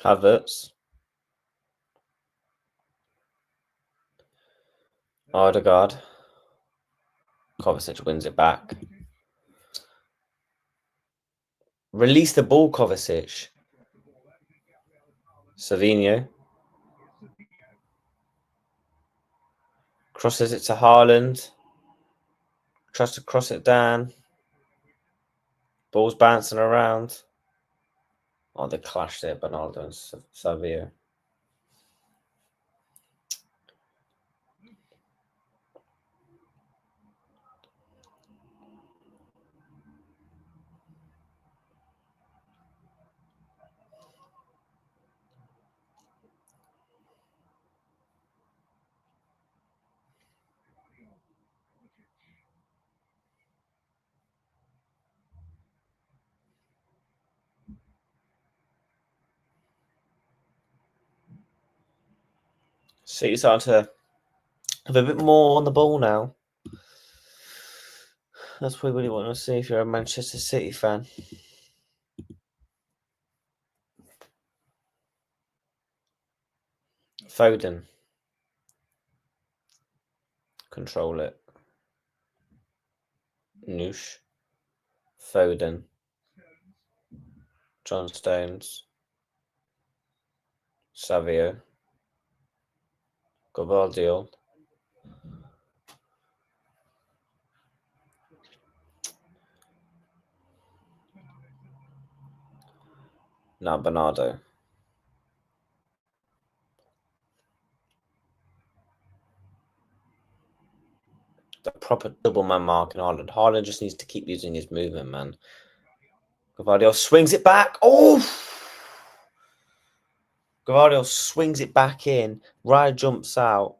Havertz. Odegaard. Kovacic wins it back. Release the ball, Kovacic. Savinho. Crosses it to Haaland. Tries to cross it down. Ball's bouncing around. Oh, they clashed there, Bernardo and Savio. City starting to have a bit more on the ball now. That's what we really want to see if you're a Manchester City fan. Foden. Control it. Noosh. Foden. John Stones. Savio. Gavardio. Now Bernardo. The proper double man mark in Haaland. Haaland just needs to keep using his movement, man. Gavardio swings it back. Oh! Gavardio swings it back in. Raya jumps out.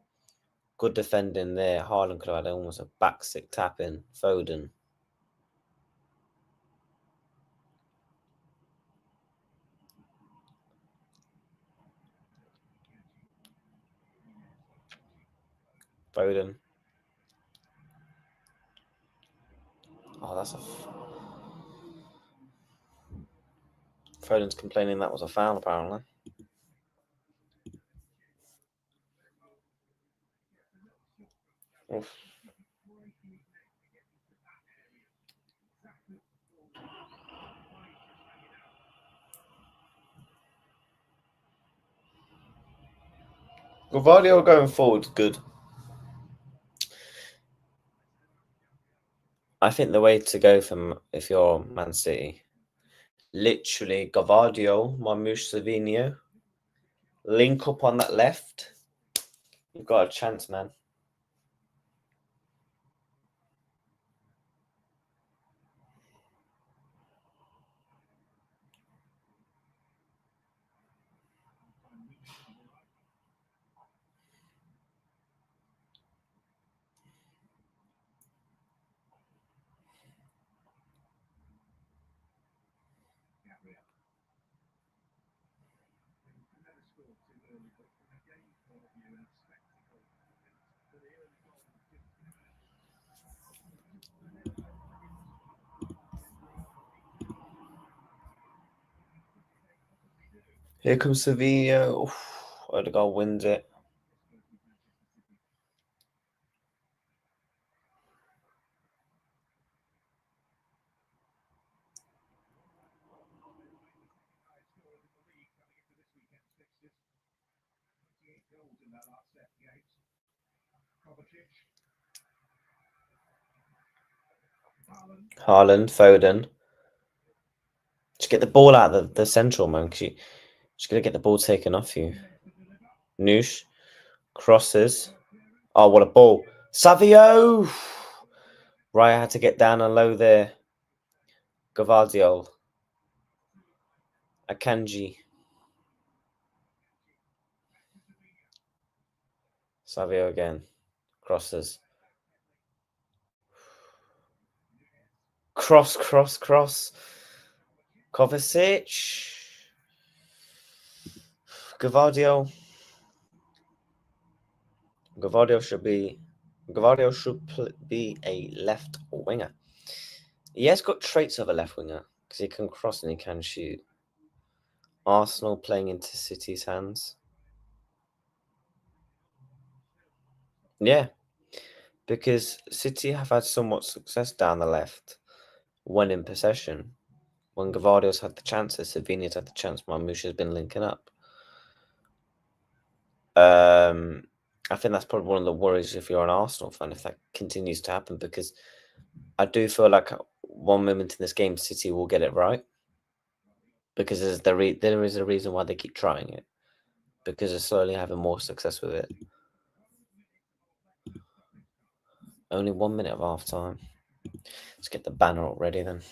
Good defending there. Haaland could have had almost a back stick tap in. Foden. Foden. Oh, that's a... Foden's complaining that was a foul, apparently. Oof. Gavardio going forward is good. I think the way to go from if you're Man City, literally Gavardio, Marmouche, Savinho, link up on that left. You've got a chance, man. Here comes Sevilla. Oof, Odegaard wins it. Haaland, Foden. Just get the ball out of the central, man. Because you just gonna get the ball taken off you. Noosh crosses. Oh, what a ball! Savio. Raya had to get down and low there. Gvardiol. Akanji. Savio again. Crosses. Cross. Kovacic. Gvardiol. Gvardiol should be a left winger. He has got traits of a left winger because he can cross and he can shoot. Arsenal playing into City's hands. Yeah, because City have had somewhat success down the left when in possession. When Gvardiol's had the chances, Savini's had the chance. Marmoush has been linking up. I think that's probably one of the worries if you're an Arsenal fan, if that continues to happen, because I do feel like one moment in this game, City will get it right. Because there is a reason why they keep trying it. Because they're slowly having more success with it. Only 1 minute of half time. Let's get the banner up ready then.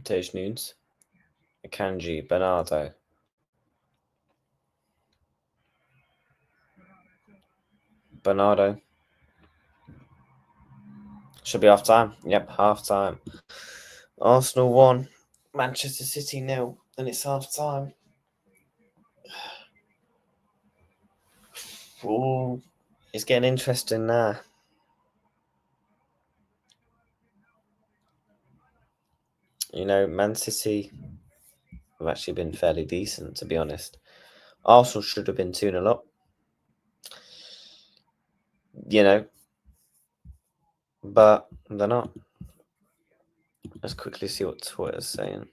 Tej Nunes, Akanji, Bernardo. Bernardo. Should be half time. Yep, half time. Arsenal 1, Manchester City 0, and it's half time. Ooh, it's getting interesting now. You know, Man City have actually been fairly decent, to be honest. Arsenal should have been 2-0 up. You know, but they're not. Let's quickly see what Twitter's saying.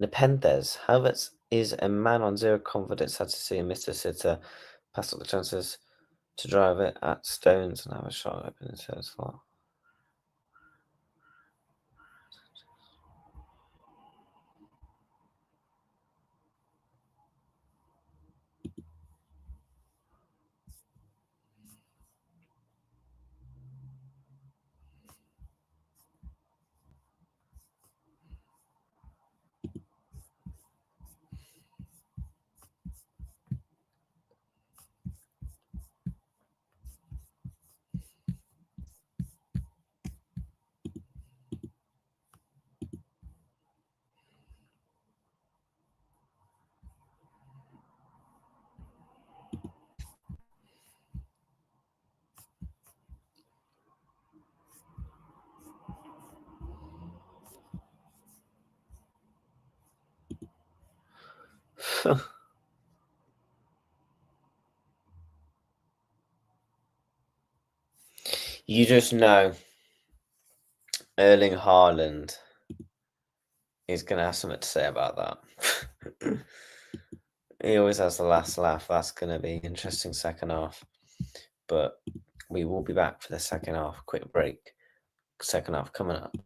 Nepenthes, Havertz is a man on zero confidence. Had to see Mr. Sitter pass up the chances to drive it at Stones and have a shot open into his slot. You just know Erling Haaland is going to have something to say about that. He always has the last laugh. That's going to be interesting second half. But We will be back for the second half. Quick break. Second half coming up.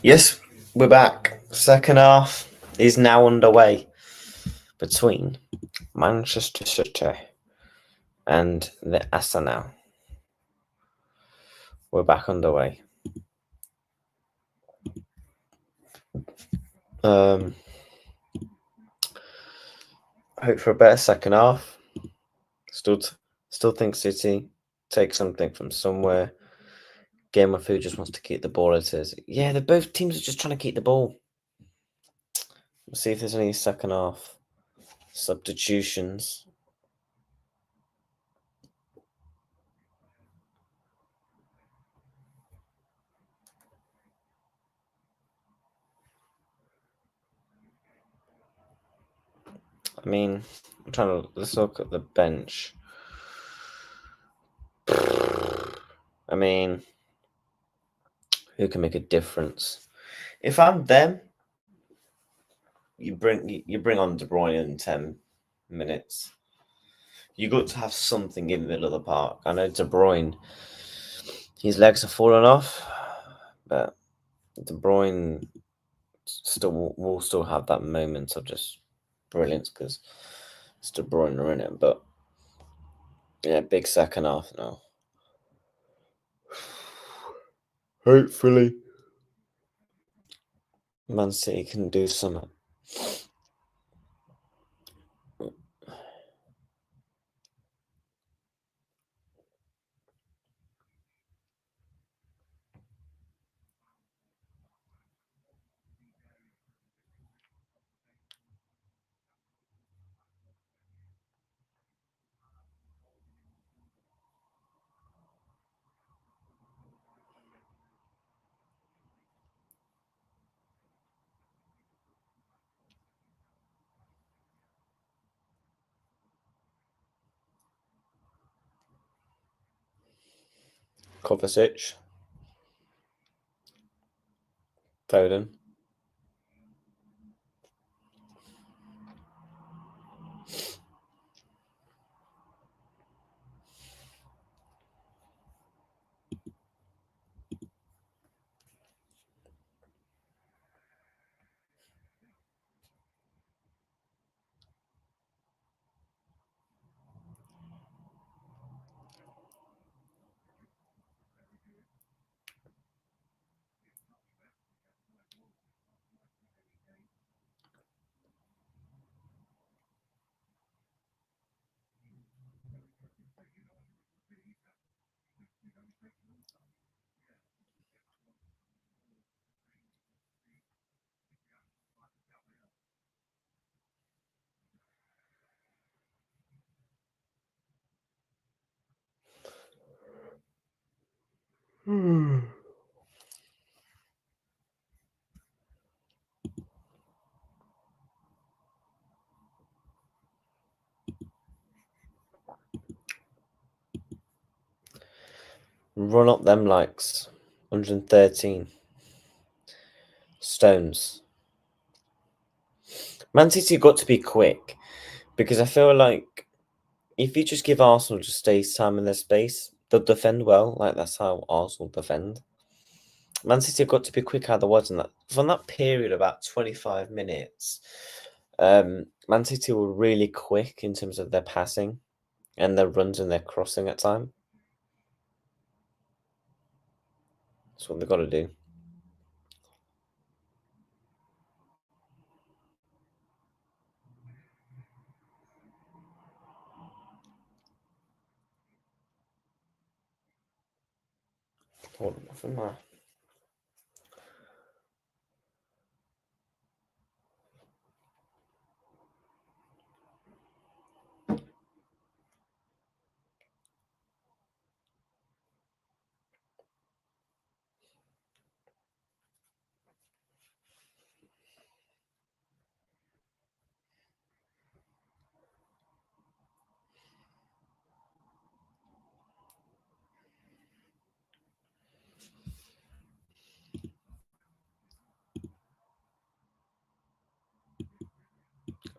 Yes, we're back. Second half is now underway between Manchester City and the Arsenal. We're back underway. Hope for a better second half. Still think City take something from somewhere. Game of Who just wants to keep the ball, it is. Yeah, both teams are just trying to keep the ball. We'll see if there's any second half substitutions. I mean, let's look at the bench. I mean, who can make a difference? If I'm them, you bring on De Bruyne in 10 minutes. You got to have something in the middle of the park. I know De Bruyne, his legs have fallen off, but De Bruyne will still have that moment of just brilliance because it's De Bruyne in it. But yeah, big second half now. Hopefully, Man City can do something. Kovacic, Foden. Run up them likes. 113 stones. Man City got to be quick because I feel like if you just give Arsenal just stays time in their space, they'll defend well. Like that's how Arsenal defend. Man City have got to be quick otherwise than that. From that period, about 25 minutes, Man City were really quick in terms of their passing and their runs and their crossing at time. That's what they've got to do. Hold on, nothing there.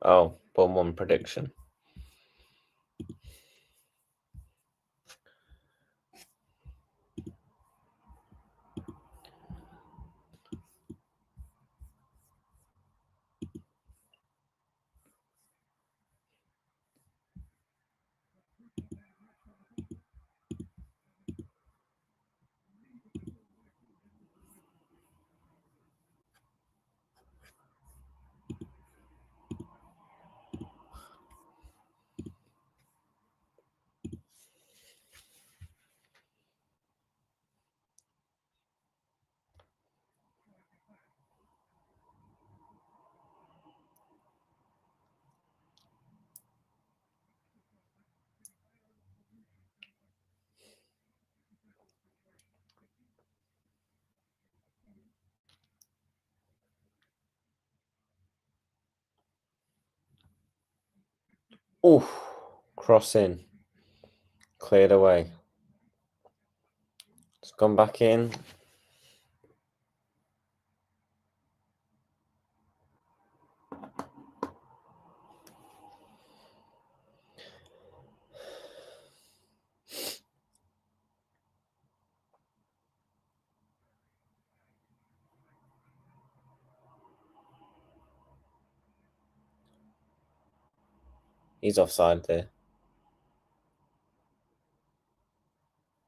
Oh, 1-1 prediction. Oof. Cross in. Cleared away. It's gone back in. He's offside there.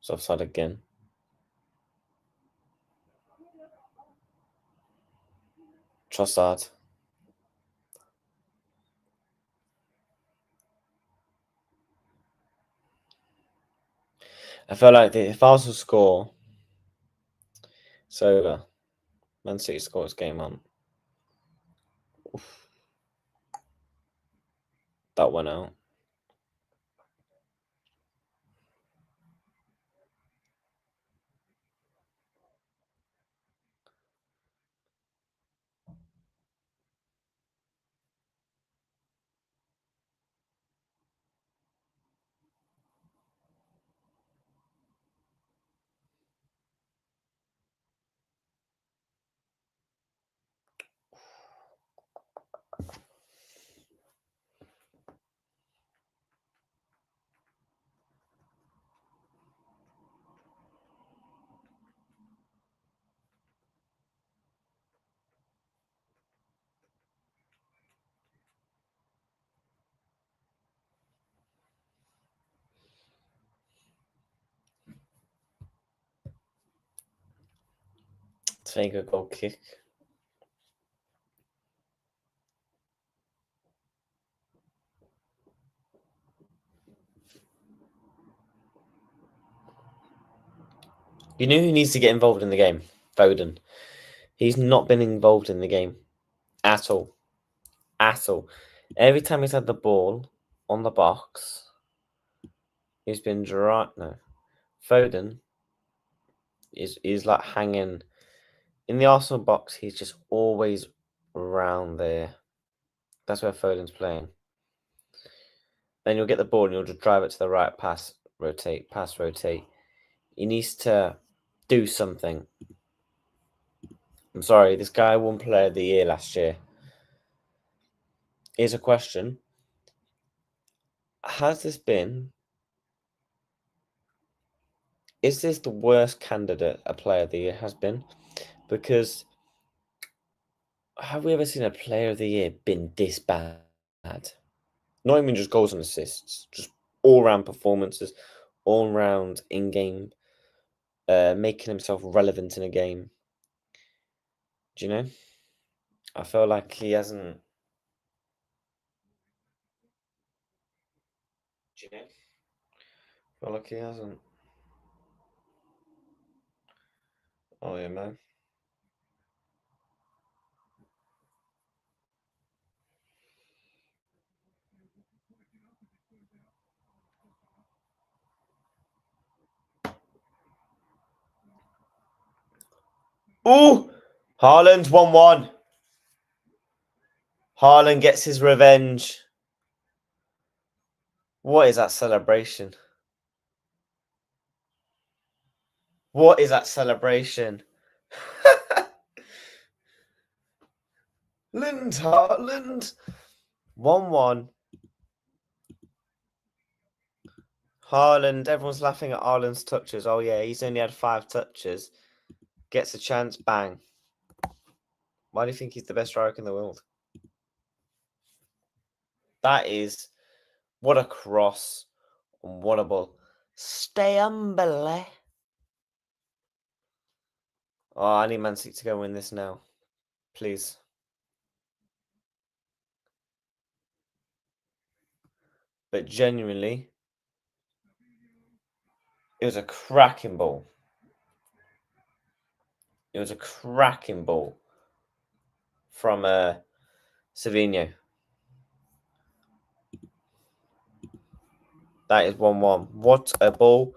He's offside again. Trossard. I feel like if Arsenal score, it's over. Man City scores game on. Oof. That went out. Take a goal kick. You know who needs to get involved in the game? Foden. He's not been involved in the game at all. At all. Every time he's had the ball on the box, he's been dry. No. Foden is like hanging in the Arsenal box. He's just always around there. That's where Foden's playing. Then you'll get the ball and you'll just drive it to the right, pass, rotate, pass, rotate. He needs to do something. I'm sorry, this guy won Player of the Year last year. Here's a question. Has this been... Is this the worst candidate a Player of the Year has been? Because have we ever seen a Player of the Year been this bad? Not even just goals and assists, just all-round performances, all-round in-game, making himself relevant in a game. Do you know? I feel like he hasn't... Do you know? I feel like he hasn't. Oh, yeah, man. Ooh! Haaland 1-1. Haaland gets his revenge. What is that celebration? What is that celebration? Haaland. 1-1. Haaland, everyone's laughing at Haaland's touches. Oh, yeah, he's only had 5 touches. Gets a chance, bang. Why do you think he's the best striker in the world? That is... What a cross. And what a ball. Stay humble. Oh, I need Man City to go win this now. Please. But genuinely, it was a cracking ball. It was a cracking ball from Savinho. That is 1-1. What a ball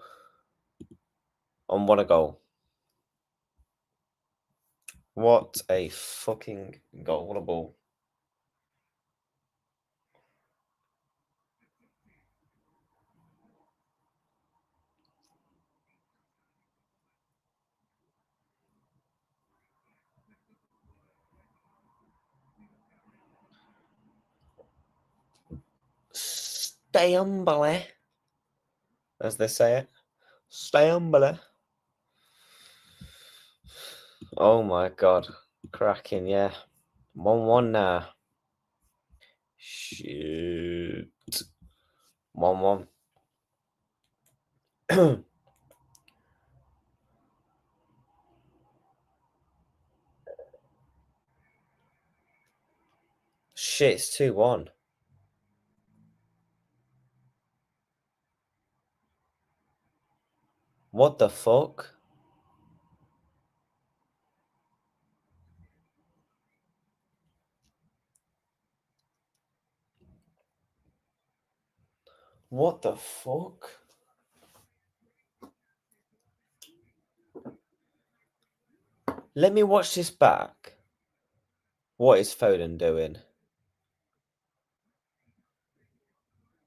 and what a goal. What a fucking goal. What a ball. Stay humble, as they say it. Stay humble. Oh my god. Cracking, yeah. 1-1 now. Shoot. 1-1. Shit, it's 2-1. What the fuck? What the fuck? Let me watch this back. What is Foden doing?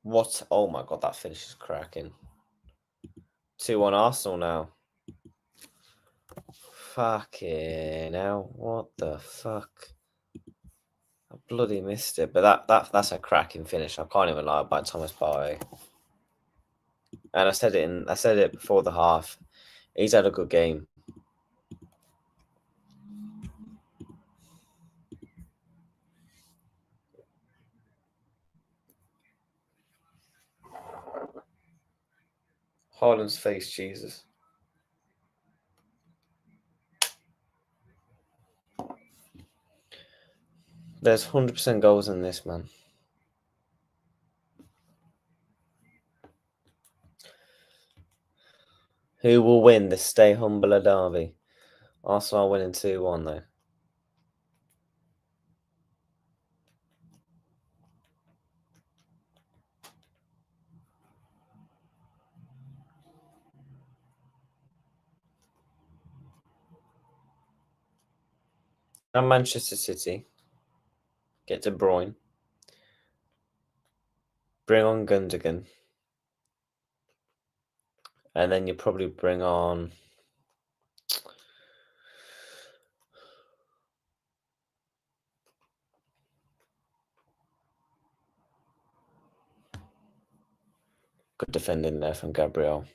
What? Oh my god, that finish is cracking. 2-1 Arsenal now. Fucking hell. What the fuck? I bloody missed it. But that's a cracking finish. I can't even lie about Thomas Partey. And I said it before the half. He's had a good game. Haaland's face, Jesus. There's 100% goals in this, man. Who will win the Stay Humbler derby? Arsenal winning 2-1 though. And Manchester City get De Bruyne. Bring on Gundogan. And then you probably bring on... Good defending there from Gabriel.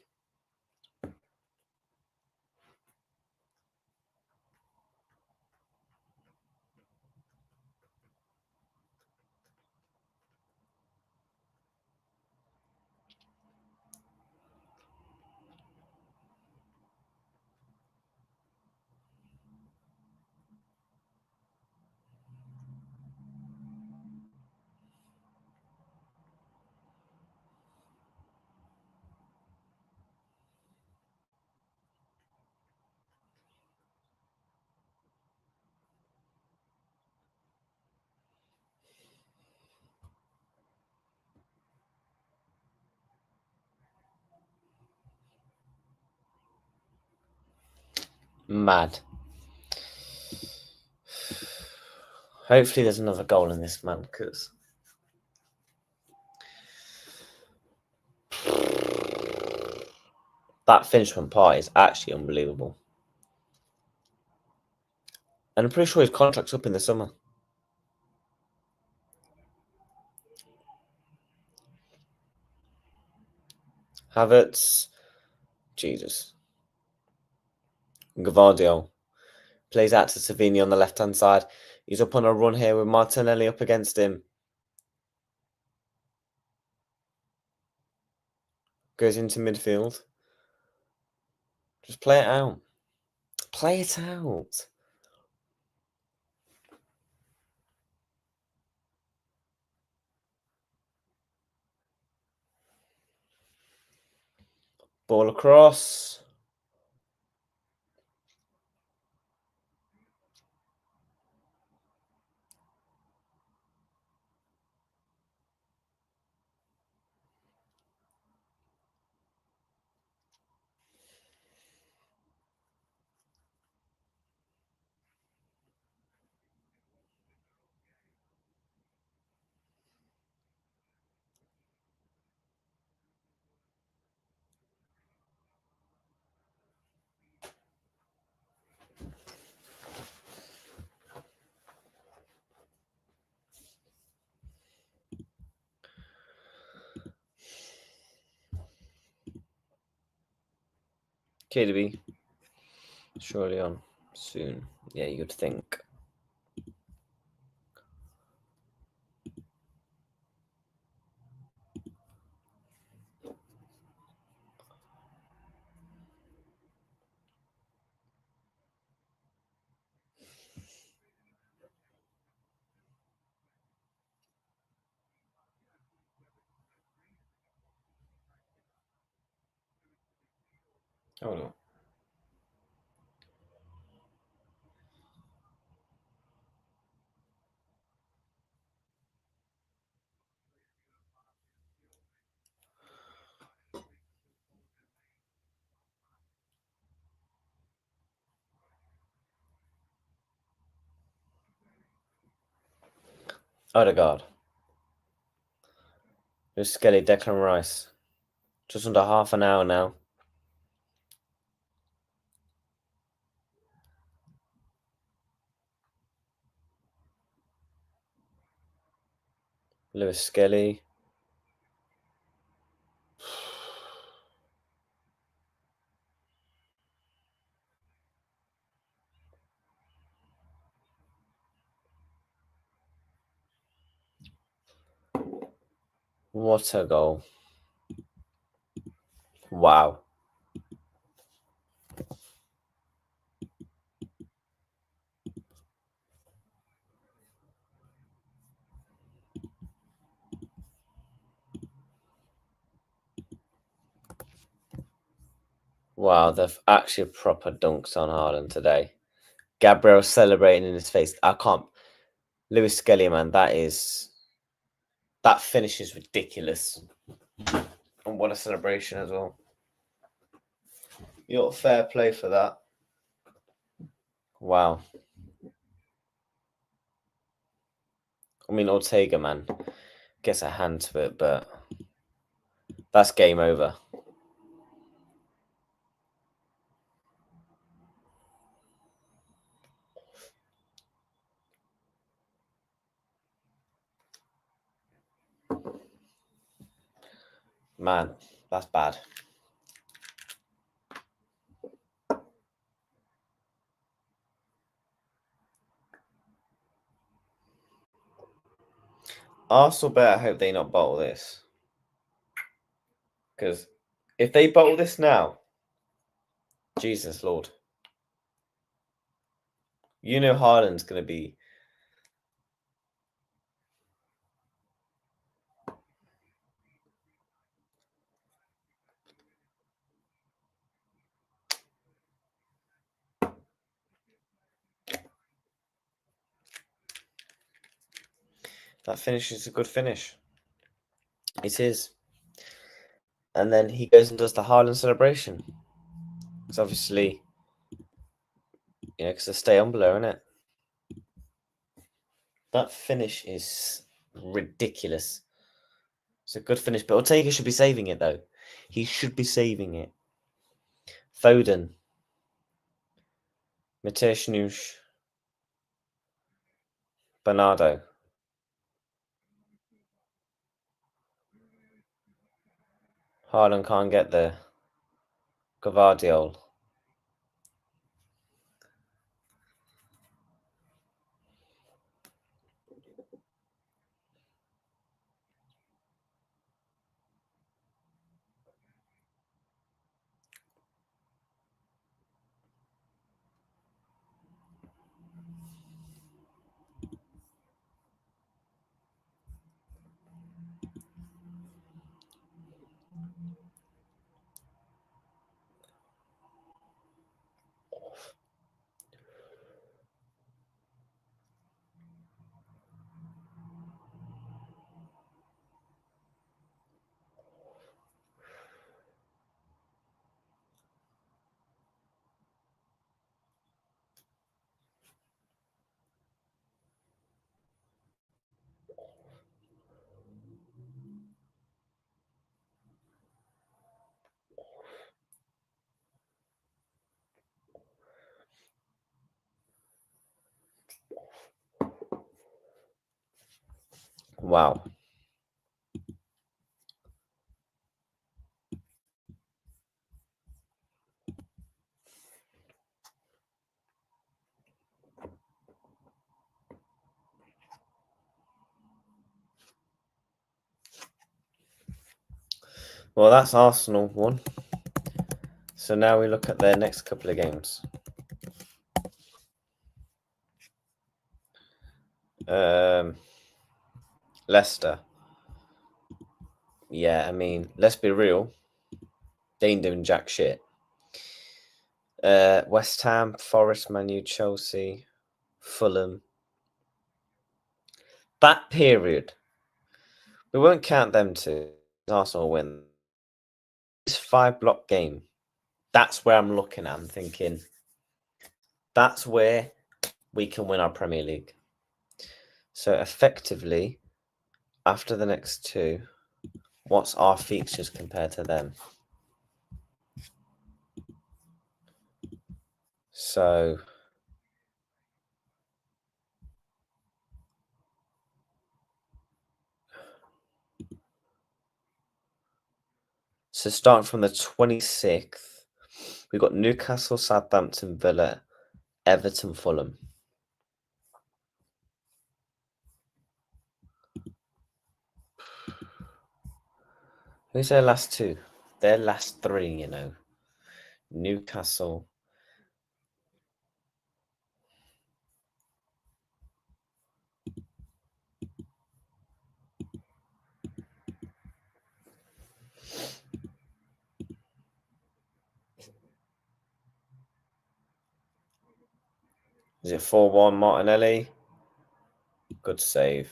Mad. Hopefully there's another goal in this, man, because... that finish from Partey is actually unbelievable. And I'm pretty sure his contract's up in the summer. Havertz. Jesus. Gvardiol. Plays out to Savini on the left-hand side. He's up on a run here with Martinelli up against him. Goes into midfield. Just play it out. Play it out. Ball across. KDB. Surely on soon. Yeah, you'd think. Oh no. Odegaard. Lewis Skelly, Declan Rice. Just under half an hour now. Lewis Skelly. What a goal. Wow. Wow, they've actually proper dunked on Haaland today. Gabriel celebrating in his face. I can't. Lewis Skelly, man, that finish is ridiculous. And what a celebration as well. You got fair play for that. Wow. I mean, Ortega, man, gets a hand to it, but that's game over. Man, that's bad. Arsenal better hope they not bottle this. Because if they bottle this now, Jesus Lord. You know Haaland's going to be... That finish is a good finish. It is. And then he goes and does the Haaland celebration. It's obviously, because they stay on below, innit? That finish is ridiculous. It's a good finish, but Ortega should be saving it, though. He should be saving it. Foden. Mateus Nunes. Bernardo. Haaland can't get there. Gvardiol. Wow. Well, that's Arsenal one. So now we look at their next couple of games. Leicester. Yeah, I mean, let's be real. They ain't doing jack shit. West Ham, Forest, Man U, Chelsea, Fulham. That period. We won't count them two. Arsenal win. This 5-block game. That's where I'm looking at. I'm thinking that's where we can win our Premier League. So effectively, after the next two, what's our fixtures compared to them? So starting from the 26th, we've got Newcastle, Southampton, Villa, Everton, Fulham. Who's their last two? Their last three, you know. Newcastle. Is it 4-1 Martinelli? Good save.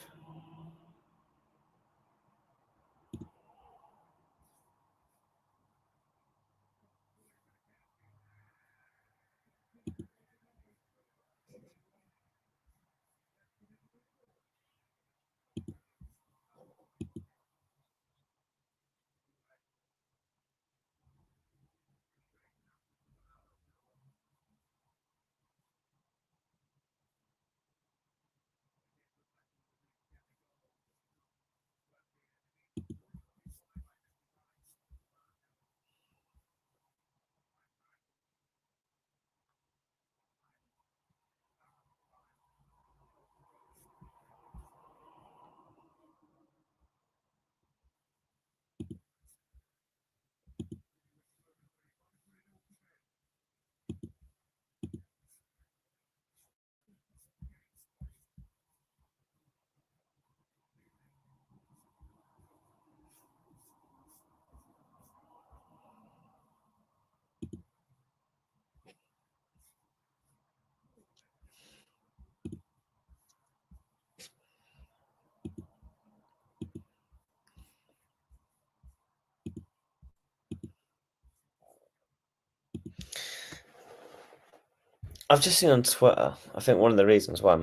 I've just seen on Twitter, I think one of the reasons why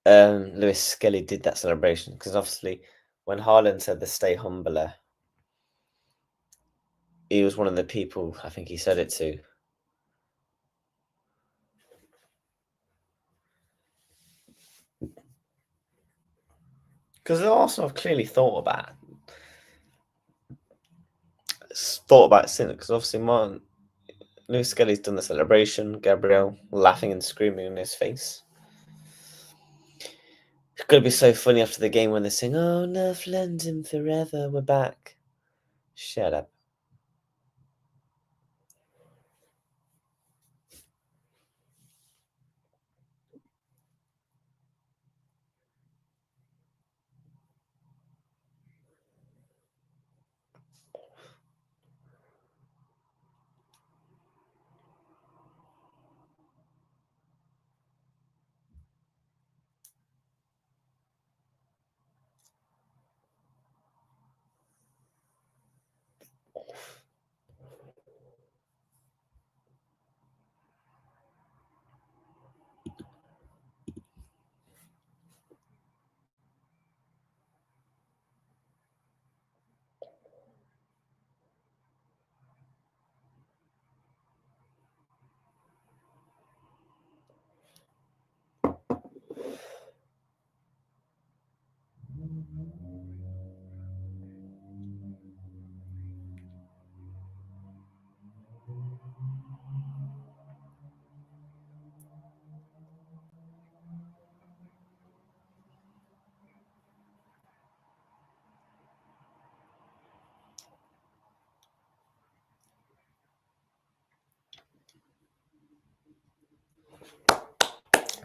Lewis Skelly did that celebration, because obviously when Haaland said the stay humbler, he was one of the people I think he said it to. Because Arsenal have clearly thought about it since, because obviously Lewis Skelly's done the celebration, Gabriel laughing and screaming in his face. It's going to be so funny after the game when they sing, "Oh, North London forever, we're back." Shut up.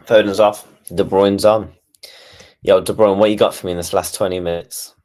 Foden's off. De Bruyne's on. Yo, De Bruyne, what you got for me in this last 20 minutes?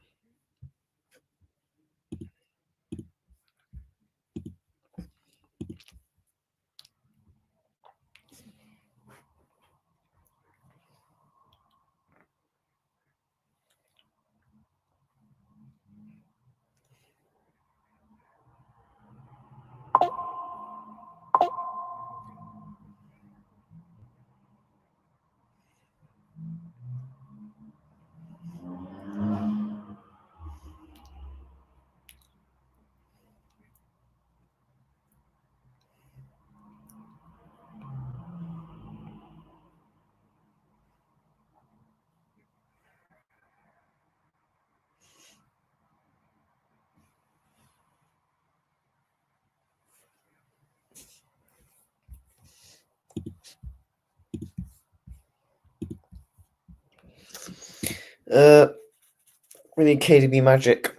We need KDB magic.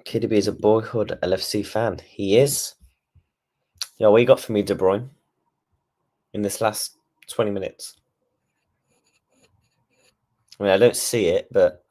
KDB is a boyhood LFC fan. He is. Yo, what you got for me, De Bruyne, in this last 20 minutes? I mean, I don't see it, but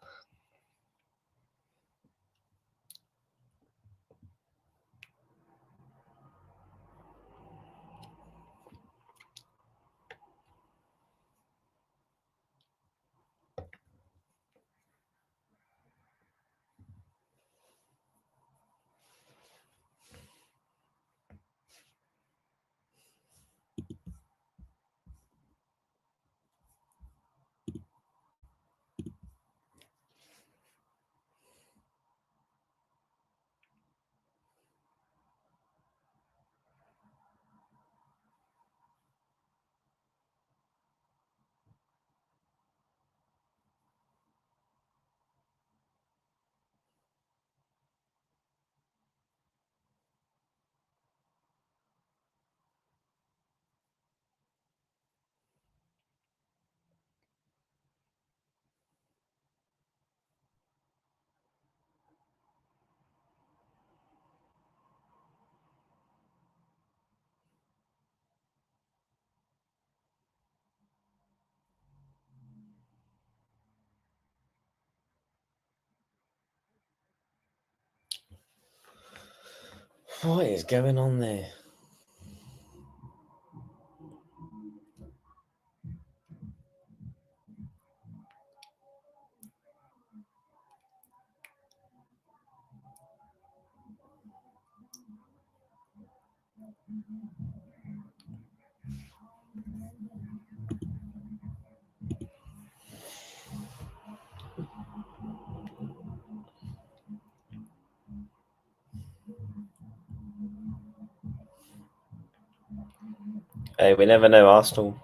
what is going on there? Hey, we never know, Arsenal.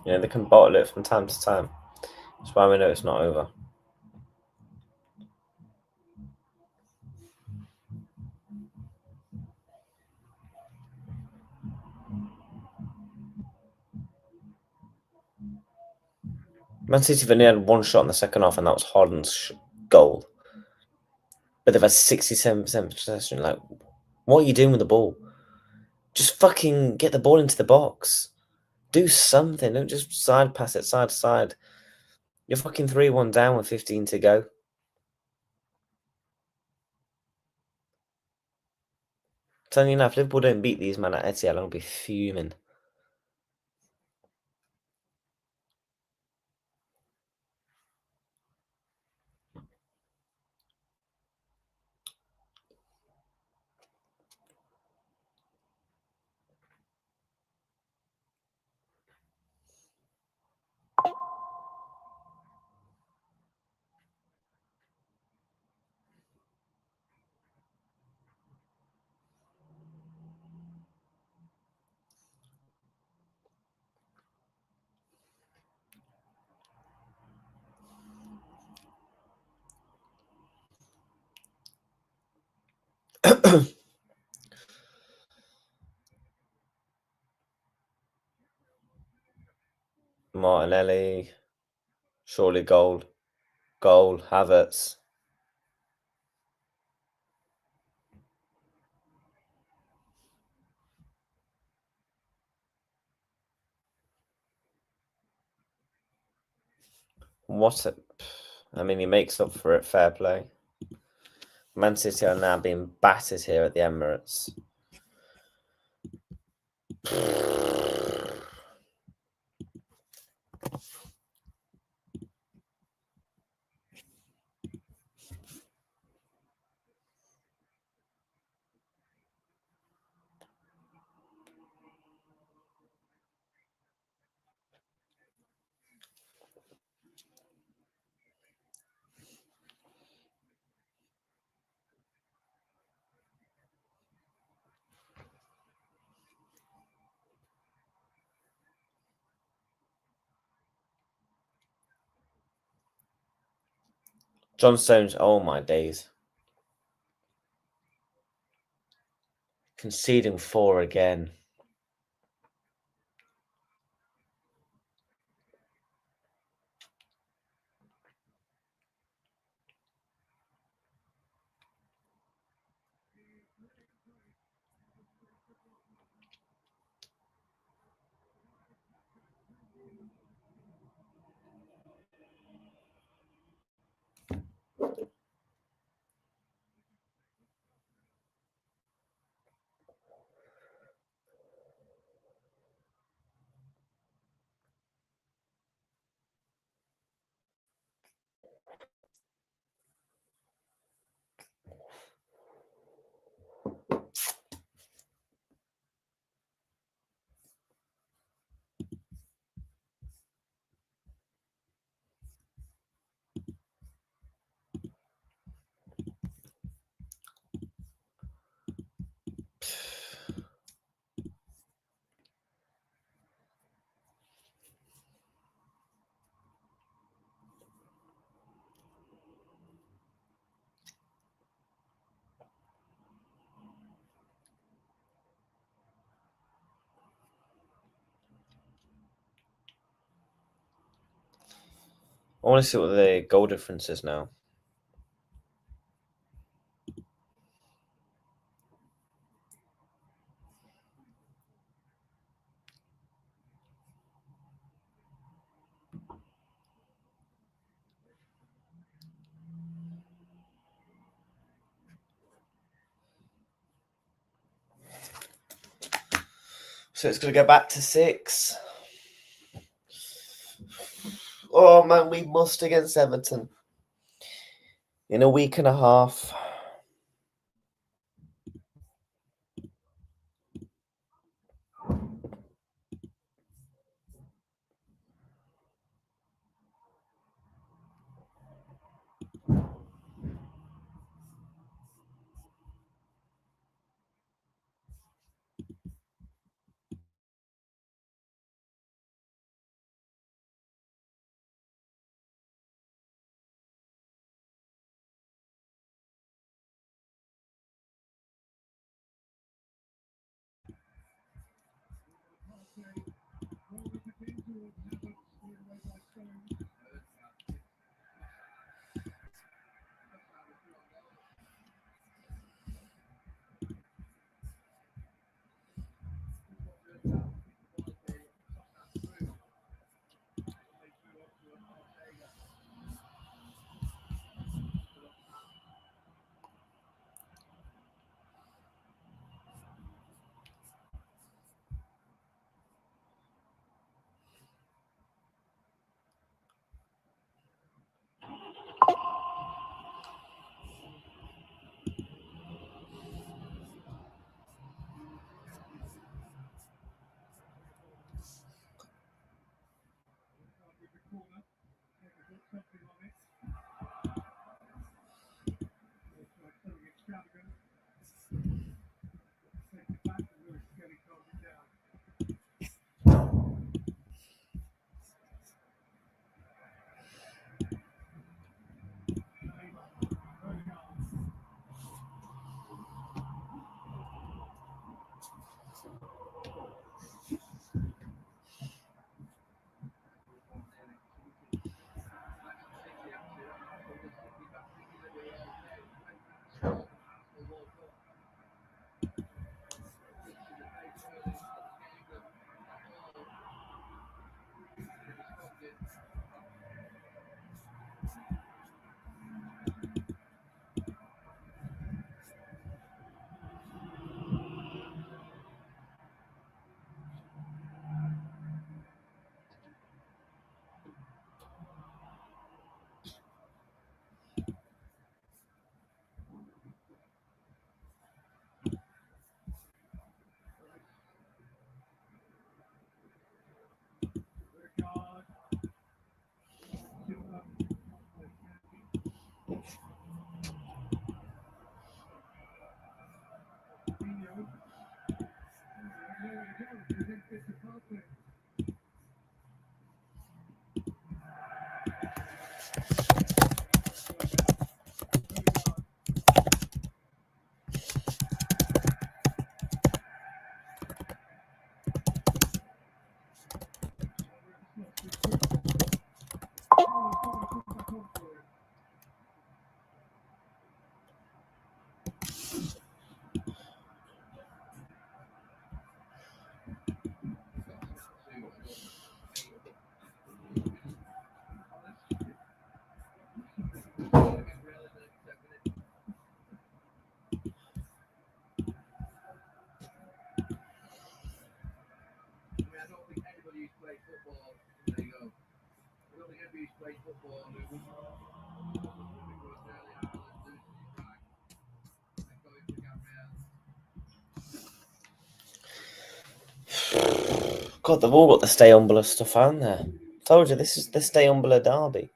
You know, they can bottle it from time to time. That's why we know it's not over. Man City have only had one shot in the second half, and that was Haaland's goal. But they've had 67% possession. Like, what are you doing with the ball? Just fucking get the ball into the box. Do something. Don't just side pass it side to side. You're fucking 3-1 down with 15 to go. Telling you now, if Liverpool don't beat these men at Etihad, I'll be fuming. Martinelli, surely goal, Havertz. I mean, he makes up for it. Fair play. Man City are now being battered here at the Emirates. John Stones, oh my days. Conceding 4 again. I want to see what the goal difference is now. So it's going to go back to 6. Oh man, we must against Everton in a week and a half. God, they've all got the Stay Umbler stuff on there. Told you, this is the Stay Umbler derby.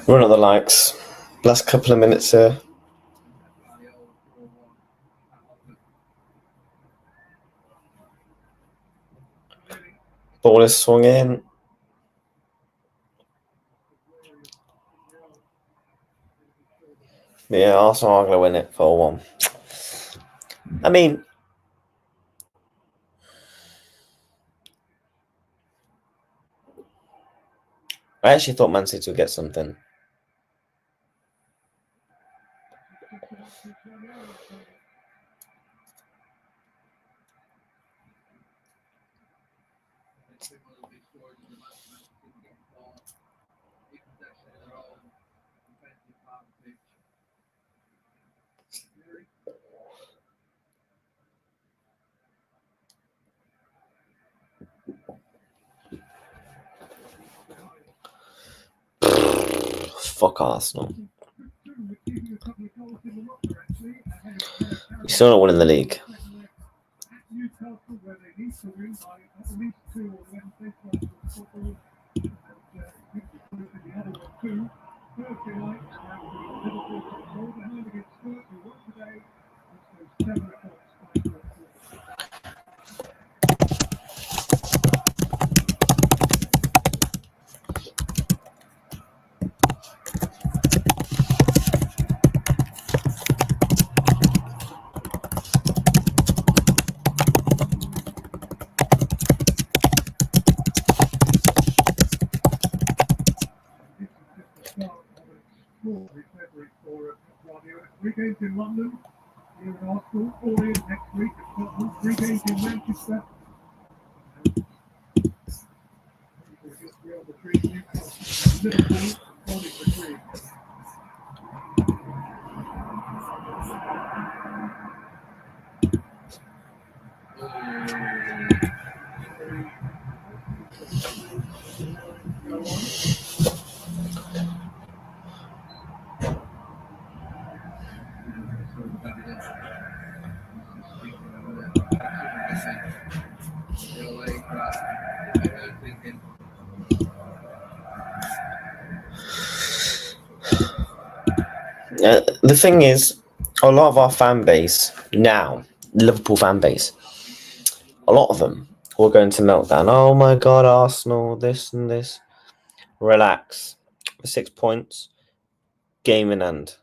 Run at the likes. Last couple of minutes here. Ball is swung in. Yeah, Arsenal are going to win it 4-1. I mean, I actually thought Man City would get something. Fuck Arsenal. You're still not winning the league. Three games in London, here in Arsenal, 4 in next week at Tottenham, 3 games in Manchester. Liverpool, Cardiff for 3. The thing is, a lot of our fan base now, Liverpool fan base, a lot of them will go into meltdown. Oh my God, Arsenal, this and this. Relax. 6 points. Game in hand.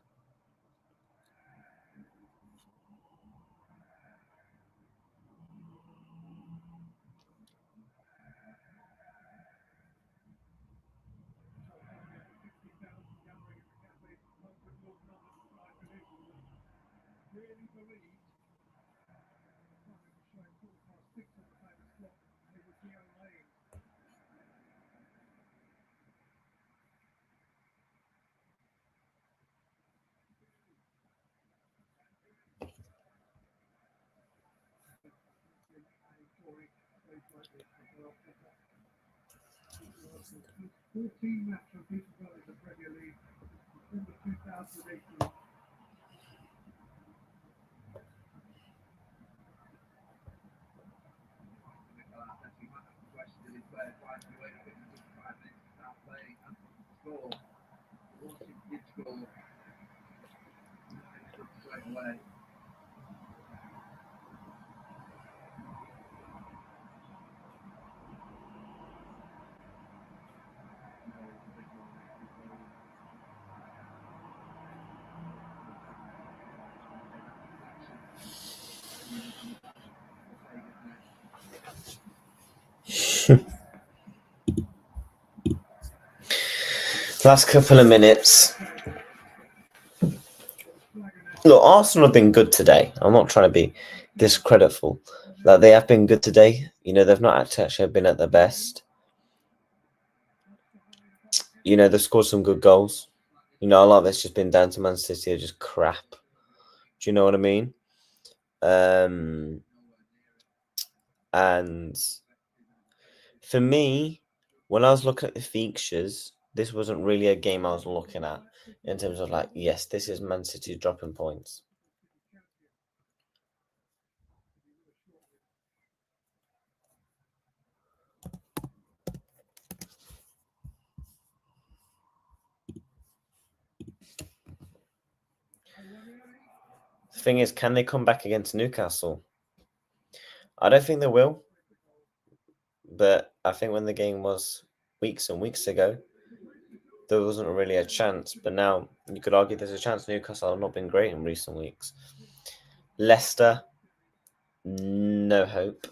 Last couple of minutes. Look, Arsenal have been good today. I'm not trying to be discreditful. Like, they have been good today. You know, they've not actually been at their best. You know, they've scored some good goals. You know, a lot of it's just been down to Man City. Are just crap. Do you know what I mean? And for me, when I was looking at the fixtures, this wasn't really a game I was looking at in terms of like, yes, this is Man City dropping points. The thing is, can they come back against Newcastle? I don't think they will. But I think when the game was weeks and weeks ago, there wasn't really a chance. But now you could argue there's a chance. Newcastle have not been great in recent weeks. Leicester, no hope.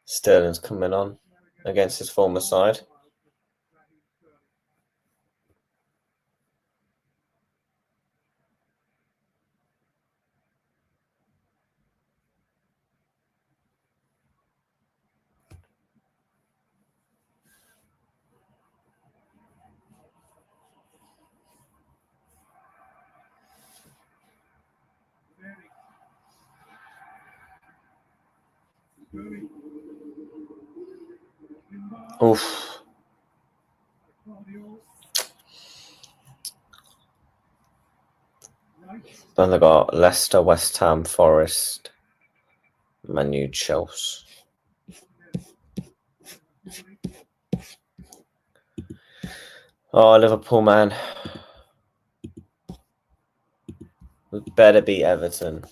Sterling's coming on against his former side. Oof. Then they got Leicester, West Ham, Forest, Man U, Chelsea. Oh, Liverpool, man. We better beat Everton.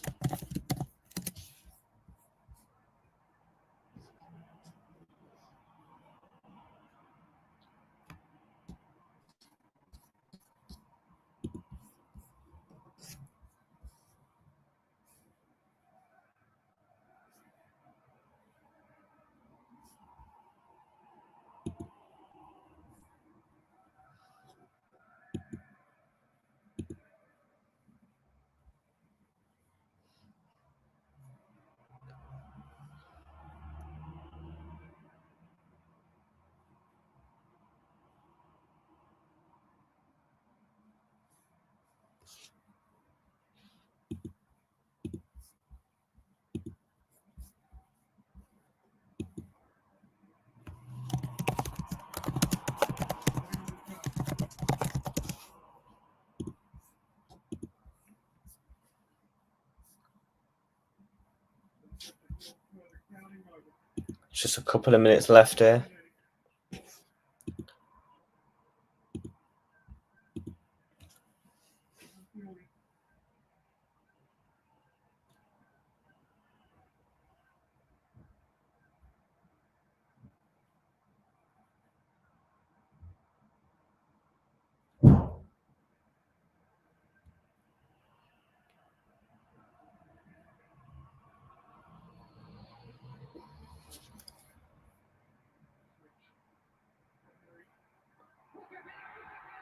Just a couple of minutes left here.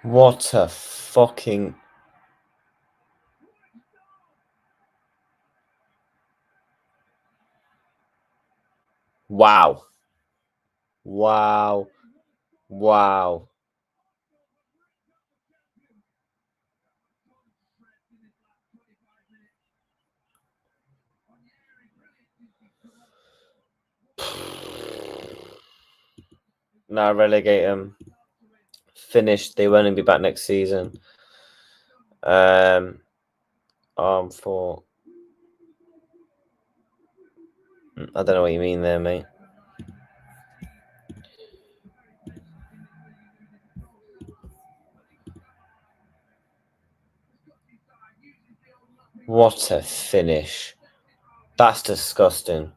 What a fucking... Wow. Wow. Wow. Now relegate them. Finished. They won't be back next season. For... I don't know what you mean there, mate. What a finish. That's disgusting.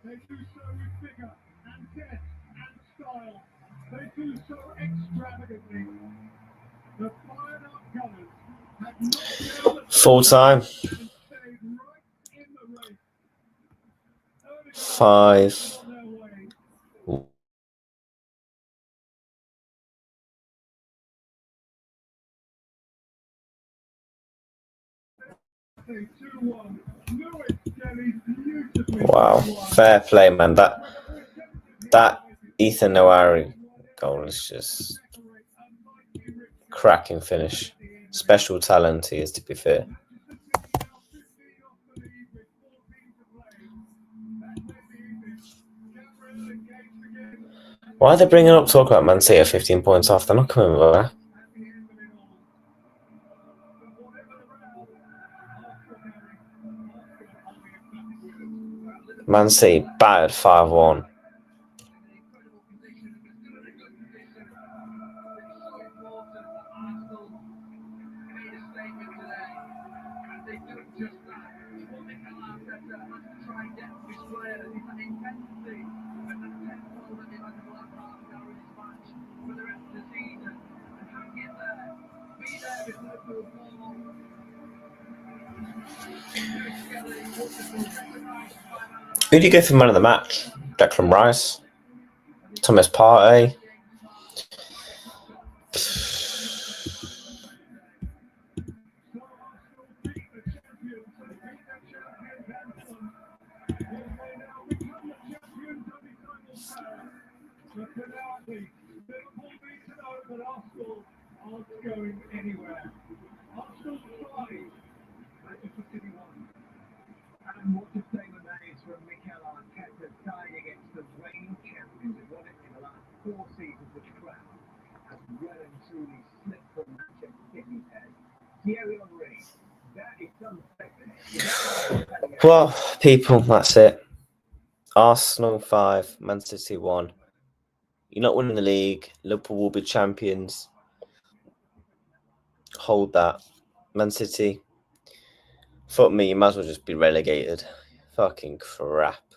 They do so with vigor and depth and style. They do so extravagantly. The fired up gunners have knocked down the Full time. and stayed right in the race. 5. On their way. They 2-1. Lewis Kelly beautifully. Wow. Fair play, man. That Ethan Noari goal is just cracking finish. Special talent he is, to be fair. Why are they bringing up talk about Man City at 15 points off? They're not coming back. Man City battered 5-1. Who do you go for man of the match? Declan Rice? Thomas Partey? The penalty. Liverpool need to know that Arsenal aren't going anywhere. Arsenal 5. Manchester City 1. And what to say when that is from Mikel Arteta dying against the reigning champions who won it in the last 4 seasons, which crown has well and truly slipped from Manchester City's head. Thierry Henry, that is something. Well, people, that's it. Arsenal 5, Man City 1. You're not winning the league. Liverpool will be champions. Hold that. Man City, fuck me, you might as well just be relegated. Fucking crap.